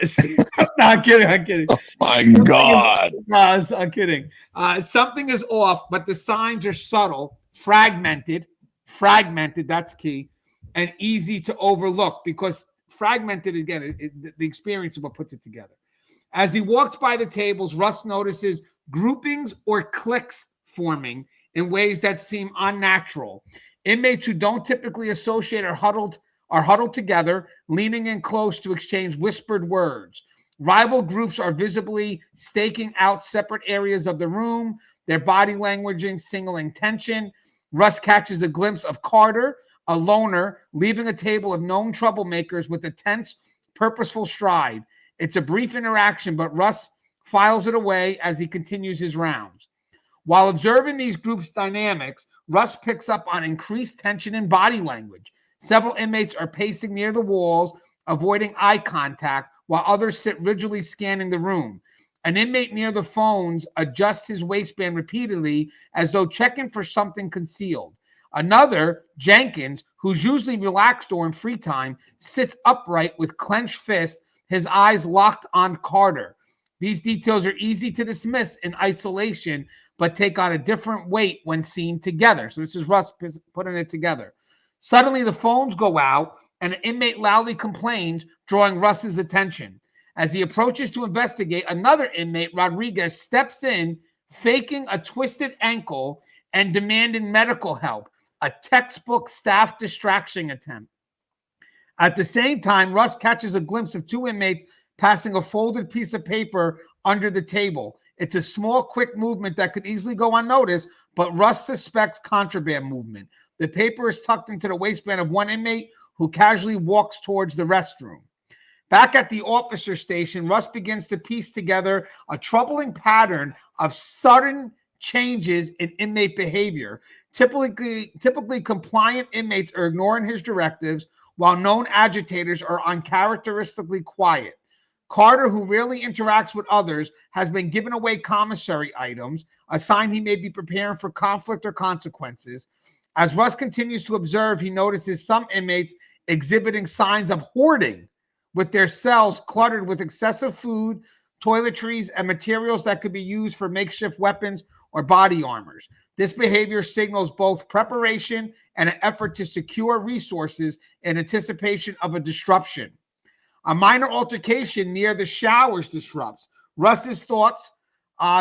I'm kidding. Oh my God. I'm kidding. Something is off, but the signs are subtle, fragmented, that's key, and easy to overlook, because fragmented, again, the experience of what puts it together. As he walks by the tables, Russ notices groupings or cliques forming in ways that seem unnatural. Inmates who don't typically associate are huddled together, leaning in close to exchange whispered words. Rival groups are visibly staking out separate areas of the room, their body language signaling tension. Russ catches a glimpse of Carter, a loner, leaving a table of known troublemakers with a tense, purposeful stride. It's a brief interaction, but Russ files it away as he continues his rounds. While observing these groups' dynamics, Russ picks up on increased tension in body language. Several inmates are pacing near the walls, avoiding eye contact, while others sit rigidly scanning the room. An inmate near the phones adjusts his waistband repeatedly as though checking for something concealed. Another, Jenkins, who's usually relaxed or in free time, sits upright with clenched fists, his eyes locked on Carter. These details are easy to dismiss in isolation, but take on a different weight when seen together. So this is Russ putting it together. Suddenly, the phones go out, and an inmate loudly complains, drawing Russ's attention. As he approaches to investigate, another inmate, Rodriguez, steps in, faking a twisted ankle and demanding medical help, a textbook staff distraction attempt. At the same time, Russ catches a glimpse of two inmates passing a folded piece of paper under the table. It's a small, quick movement that could easily go unnoticed, but Russ suspects contraband movement. The paper is tucked into the waistband of one inmate who casually walks towards the restroom. Back at the officer station, Russ begins to piece together a troubling pattern of sudden changes in inmate behavior. Typically compliant inmates are ignoring his directives, while known agitators are uncharacteristically quiet. Carter, who rarely interacts with others, has been given away commissary items, a sign he may be preparing for conflict or consequences. As Russ continues to observe, he notices some inmates exhibiting signs of hoarding, with their cells cluttered with excessive food, toiletries, and materials that could be used for makeshift weapons or body armors. This behavior signals both preparation and an effort to secure resources in anticipation of a disruption. A minor altercation near the showers disrupts Russ's thoughts,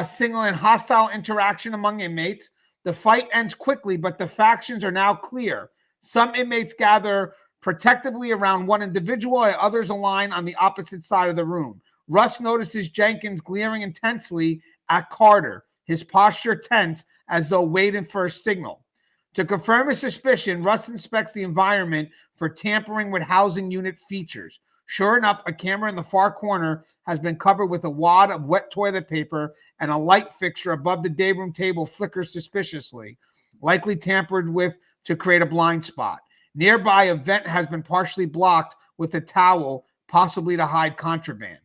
signaling hostile interaction among inmates. The fight ends quickly, but the factions are now clear. Some inmates gather protectively around one individual, and others align on the opposite side of the room. Russ notices Jenkins glaring intensely at Carter, his posture tense as though waiting for a signal. To confirm his suspicion, Russ inspects the environment for tampering with housing unit features. Sure enough, a camera in the far corner has been covered with a wad of wet toilet paper, and a light fixture above the day room table flickers suspiciously, likely tampered with to create a blind spot. Nearby, a vent has been partially blocked with a towel, possibly to hide contraband.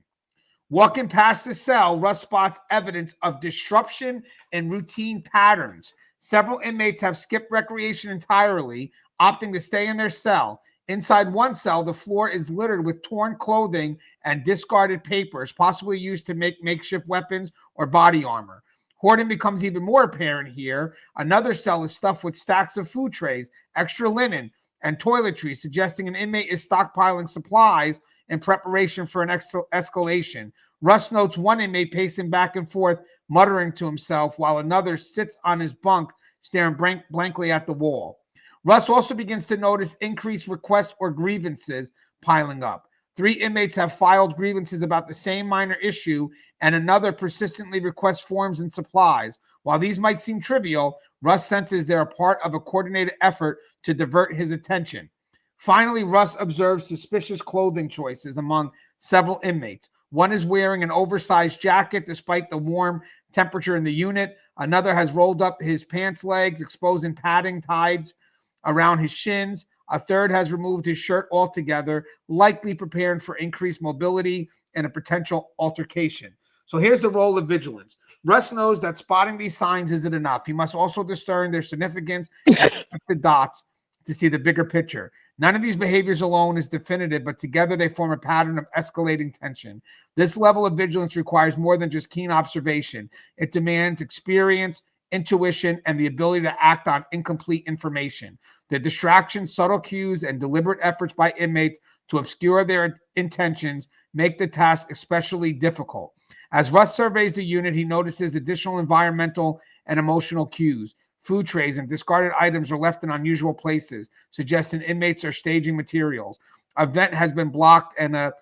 Walking past the cell, Russ spots evidence of disruption in routine patterns. Several inmates have skipped recreation entirely, opting to stay in their cell. Inside one cell, the floor is littered with torn clothing and discarded papers, possibly used to make makeshift weapons or body armor. Hoarding becomes even more apparent here. Another cell is stuffed with stacks of food trays, extra linen, and toiletries, suggesting an inmate is stockpiling supplies in preparation for an escalation. Russ notes one inmate pacing back and forth, muttering to himself, while another sits on his bunk, staring blankly at the wall. Russ also begins to notice increased requests or grievances piling up. 3 inmates have filed grievances about the same minor issue, and another persistently requests forms and supplies. While these might seem trivial, Russ senses they're a part of a coordinated effort to divert his attention. Finally, Russ observes suspicious clothing choices among several inmates. One is wearing an oversized jacket despite the warm temperature in the unit. Another has rolled up his pants legs, exposing padding ties around his shins. A third has removed his shirt altogether, likely preparing for increased mobility and a potential altercation. So here's the role of vigilance. Russ knows that spotting these signs isn't enough. He must also discern their significance and connect the dots to see the bigger picture. None of these behaviors alone is definitive, but together they form a pattern of escalating tension. This level of vigilance requires more than just keen observation. It demands experience, intuition, and the ability to act on incomplete information. The distractions, subtle cues, and deliberate efforts by inmates to obscure their intentions make the task especially difficult. As Russ surveys the unit, he notices additional environmental and emotional cues. Food trays and discarded items are left in unusual places, suggesting inmates are staging materials. A vent has been blocked, and a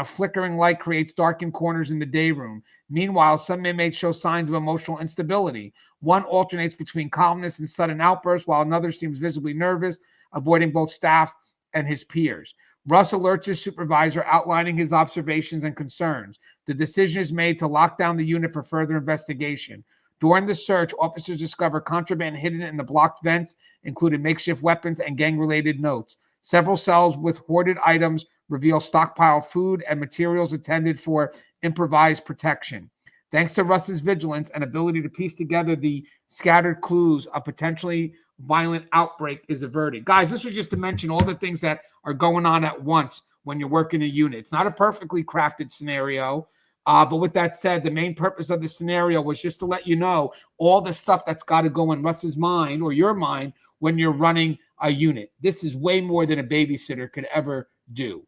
flickering light creates darkened corners in the day room. Meanwhile, some inmates show signs of emotional instability. One alternates between calmness and sudden outbursts, while another seems visibly nervous, avoiding both staff and his peers. Russ alerts his supervisor, outlining his observations and concerns. The decision is made to lock down the unit for further investigation. During the search, officers discover contraband hidden in the blocked vents, including makeshift weapons and gang-related notes. Several cells with hoarded items reveal stockpiled food and materials intended for improvised protection. Thanks to Russ's vigilance and ability to piece together the scattered clues, a potentially violent outbreak is averted. Guys, this was just to mention all the things that are going on at once when you're working a unit. It's not a perfectly crafted scenario. But with that said, the main purpose of the scenario was just to let you know all the stuff that's got to go in Russ's mind or your mind when you're running a unit. This is way more than a babysitter could ever do.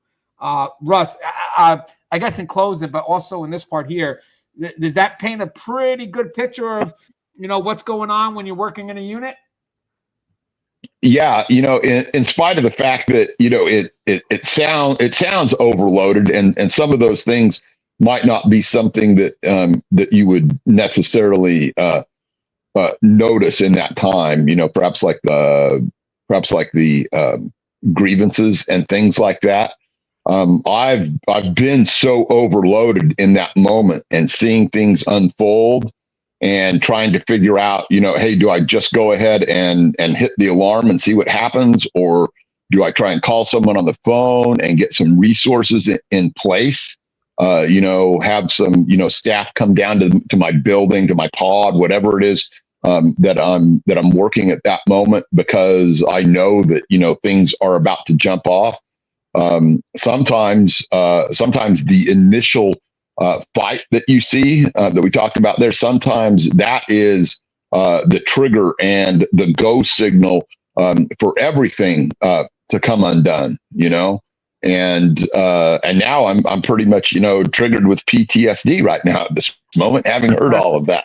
Russ, I guess in closing, but also in this part here, does that paint a pretty good picture of, what's going on when you're working in a unit? Yeah, in spite of the fact that it sounds overloaded, and some of those things might not be something that that you would necessarily notice in that time. Perhaps like the grievances and things like that. I've been so overloaded in that moment and seeing things unfold and trying to figure out, hey, do I just go ahead and hit the alarm and see what happens, or do I try and call someone on the phone and get some resources in place? Have some, staff come down to my building, to my pod, whatever it is that I'm working at that moment, because I know that, things are about to jump off. Sometimes the initial fight that you see that we talked about there. Sometimes that is the trigger and the go signal for everything to come undone. And now I'm pretty much triggered with PTSD right now at this moment, having heard all of that.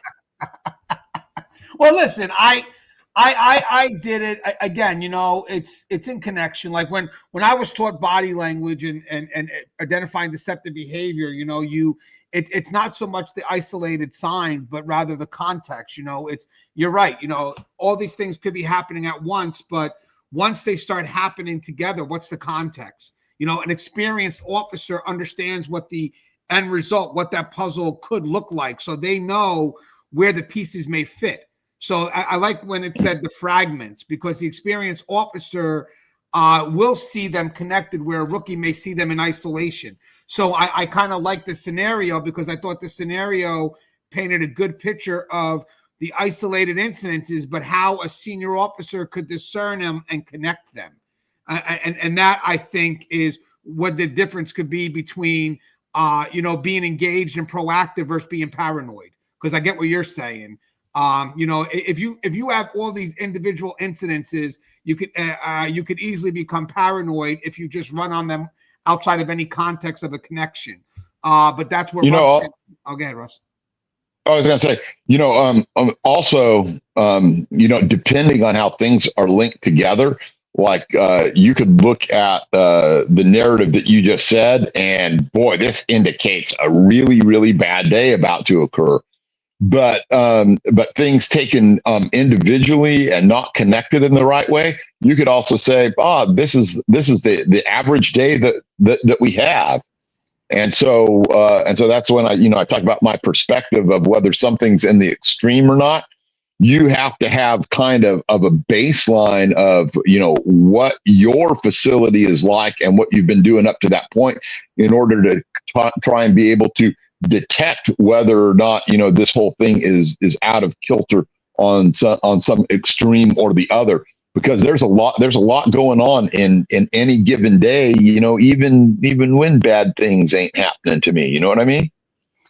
Well, listen, I did it again. It's in connection. Like when I was taught body language and identifying deceptive behavior, it's not so much the isolated signs, but rather the context. You're right. All these things could be happening at once, but once they start happening together, what's the context? An experienced officer understands what the end result, what that puzzle could look like, so they know where the pieces may fit. So I like when it said the fragments, because the experienced officer will see them connected where a rookie may see them in isolation. So I kind of like the scenario, because I thought the scenario painted a good picture of the isolated incidences, but how a senior officer could discern them and connect them. And that, I think, is what the difference could be between, being engaged and proactive versus being paranoid. Because I get what you're saying. If you have all these individual incidences, you could easily become paranoid if you just run on them outside of any context of a connection. But that's where Russ. Okay, Russ. I was going to say, also, depending on how things are linked together, like you could look at the narrative that you just said, and boy, this indicates a really, really bad day about to occur. But things taken individually and not connected in the right way, you could also say, this is the average day that we have. And so that's when I talk about my perspective of whether something's in the extreme or not. You have to have kind of a baseline of, what your facility is like and what you've been doing up to that point in order to try and be able to detect whether or not, this whole thing is out of kilter on some extreme or the other. Because there's a lot going on in any given day, even when bad things ain't happening to me. You know what I mean?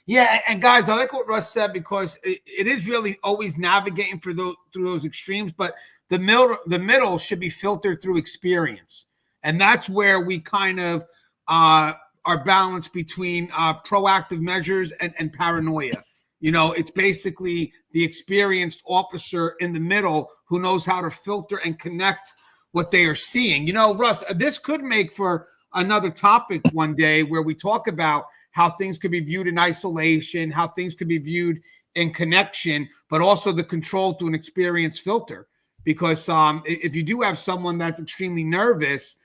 Yeah, and guys, I like what Russ said, because it is really always navigating through those extremes, but the middle should be filtered through experience, and that's where we kind of are balanced between proactive measures and paranoia. It's basically the experienced officer in the middle who knows how to filter and connect what they are seeing. Russ, this could make for another topic one day where we talk about how things could be viewed in isolation, how things could be viewed in connection, but also the control to an experienced filter. Because if you do have someone that's extremely nervous,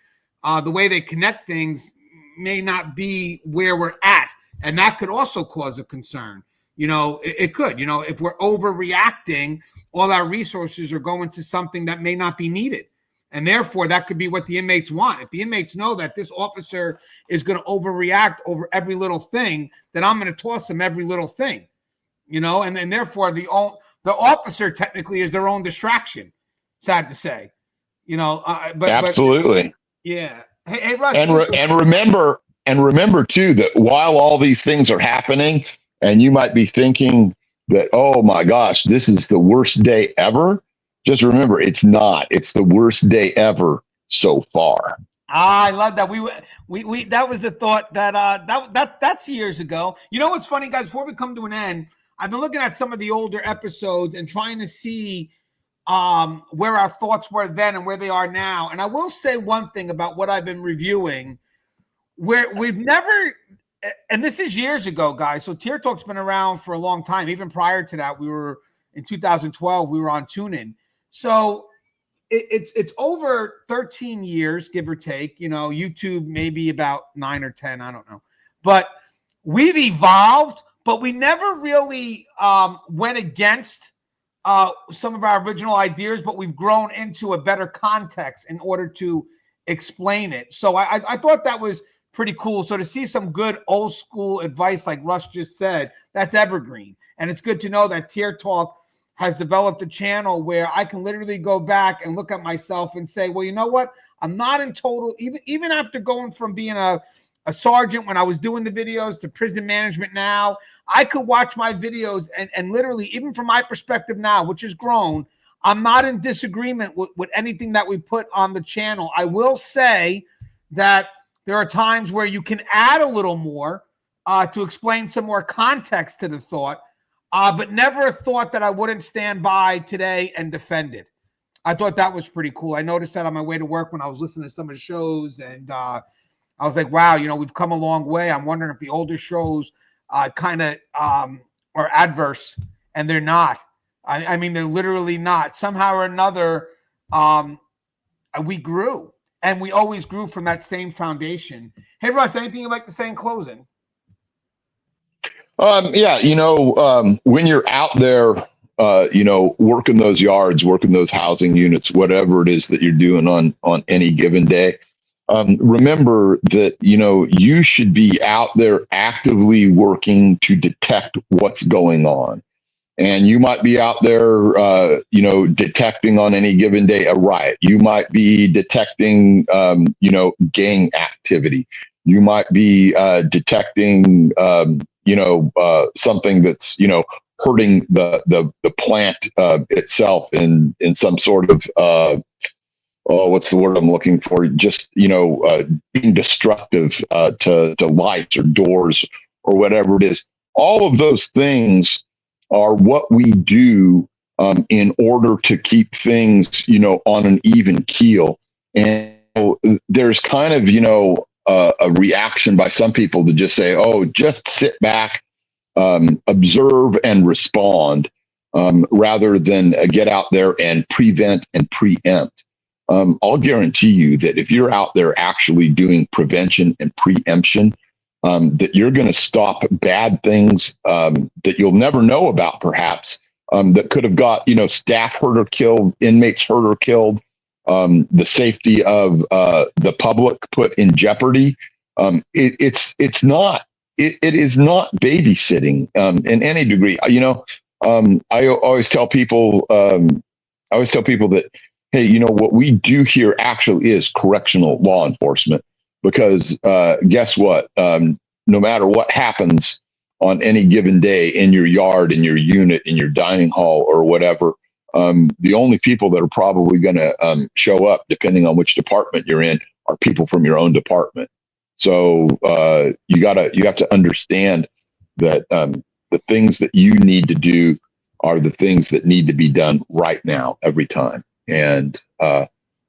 the way they connect things may not be where we're at. And that could also cause a concern. It could, if we're overreacting, all our resources are going to something that may not be needed. And therefore, that could be what the inmates want. If the inmates know that this officer is going to overreact over every little thing, then I'm going to toss him every little thing, and then therefore the officer technically is their own distraction. Sad to say, but absolutely. But, yeah. Hey, Russ. And remember too that while all these things are happening, and you might be thinking that, oh my gosh, this is the worst day ever. Just remember, it's not. It's the worst day ever so far. I love that. We that was the thought that's years ago. What's funny, guys? Before we come to an end, I've been looking at some of the older episodes and trying to see where our thoughts were then and where they are now. And I will say one thing about what I've been reviewing, where we've never, and this is years ago, guys. So Tier Talk's been around for a long time. Even prior to that, we were in 2012. We were on TuneIn. So it's over 13 years, give or take. YouTube maybe about 9 or 10. I don't know. But we've evolved, but we never really went against some of our original ideas, but we've grown into a better context in order to explain it. So I thought that was pretty cool. So to see some good old school advice, like Russ just said, that's evergreen. And it's good to know that Tier Talk has developed a channel where I can literally go back and look at myself and say, well, you know what? I'm not in total, even after going from being a a sergeant when I was doing the videos to prison management now. I could watch my videos and literally, even from my perspective now, which is grown, I'm not in disagreement with anything that we put on the channel. I will say that there are times where you can add a little more to explain some more context to the thought, but never a thought that I wouldn't stand by today and defend it. I thought that was pretty cool. I noticed that on my way to work when I was listening to some of the shows, and I was like, wow, we've come a long way. I'm wondering if the older shows kind of are adverse, and they're not. I mean, they're literally not. Somehow or another, we grew, and we always grew from that same foundation. Hey, Russ, anything you'd like to say in closing? Yeah, when you're out there, working those yards, working those housing units, whatever it is that you're doing on any given day, remember that, you should be out there actively working to detect what's going on. And you might be out there, detecting on any given day a riot. You might be detecting, gang activity. You might be detecting, something that's, hurting the plant itself in some sort of what's the word I'm looking for? Just being destructive to lights or doors or whatever it is. All of those things are what we do in order to keep things, on an even keel. And there's kind of, a reaction by some people to just say, oh, just sit back, observe and respond, rather than get out there and prevent and preempt. I'll guarantee you that if you're out there actually doing prevention and preemption, that you're going to stop bad things that you'll never know about, perhaps, that could have got, staff hurt or killed, inmates hurt or killed, the safety of the public put in jeopardy. It is not babysitting in any degree. I always tell people, that, hey, what we do here actually is correctional law enforcement. Because guess what? No matter what happens on any given day in your yard, in your unit, in your dining hall, or whatever, the only people that are probably going to show up, depending on which department you're in, are people from your own department. So you have to understand that the things that you need to do are the things that need to be done right now, every time. And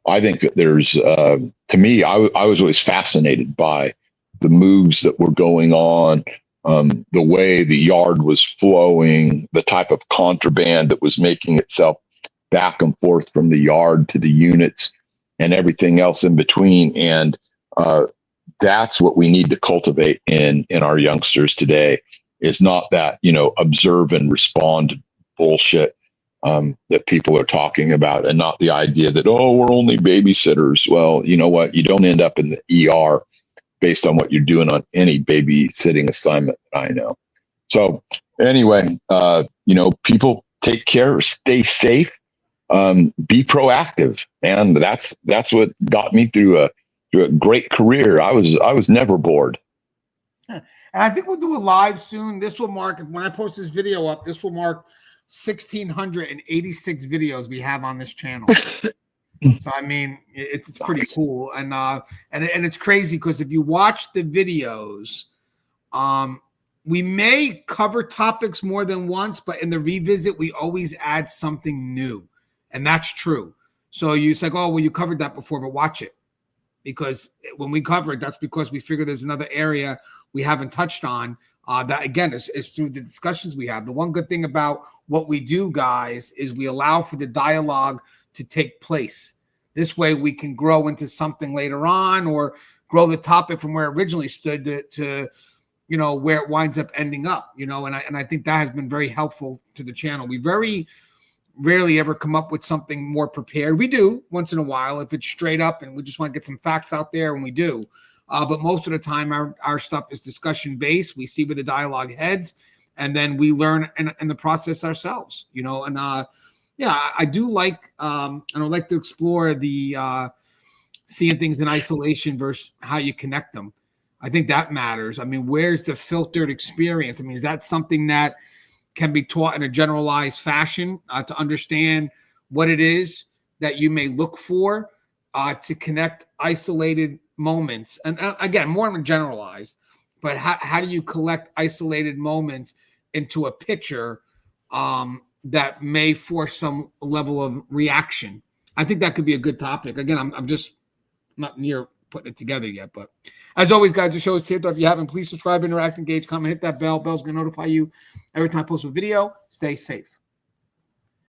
I think that there's, to me, I was always fascinated by the moves that were going on, the way the yard was flowing, the type of contraband that was making itself back and forth from the yard to the units, and everything else in between. And that's what we need to cultivate in our youngsters today, is not that, observe and respond bullshit that people are talking about, and not the idea that, oh, we're only babysitters. Well, you know what? You don't end up in the ER based on what you're doing on any babysitting assignment that I know. So anyway, people, take care, stay safe, be proactive. And that's what got me through a great career. I was never bored. And I think we'll do a live soon. This will mark, when I post this video up, this will mark 1,686 videos we have on this channel. So I mean, it's pretty cool, and it's crazy because if you watch the videos, we may cover topics more than once, but in the revisit, we always add something new, and that's true. So you say, oh, well, you covered that before, but watch it, because when we cover it, that's because we figure there's another area we haven't touched on. That again is through the discussions we have. The one good thing about what we do, guys, is we allow for the dialogue to take place. This way we can grow into something later on, or grow the topic from where it originally stood to where it winds up ending up, and I think that has been very helpful to the channel. We very rarely ever come up with something more prepared. We do once in a while if it's straight up and we just want to get some facts out there, and we do. But most of the time our stuff is discussion based. We see where the dialogue heads, and then we learn in the process ourselves, yeah, I do like, and I like to explore the seeing things in isolation versus how you connect them. I think that matters. I mean, where's the filtered experience? I mean, is that something that can be taught in a generalized fashion to understand what it is that you may look for to connect isolated moments? And again, more than generalized, but how do you collect isolated moments into a picture that may force some level of reaction? I think that could be a good topic. Again, I'm just not near putting it together yet, but as always, guys, the show is tipped. If you haven't, please subscribe, interact, engage, comment, hit that bell. Bell's going to notify you every time I post a video. Stay safe.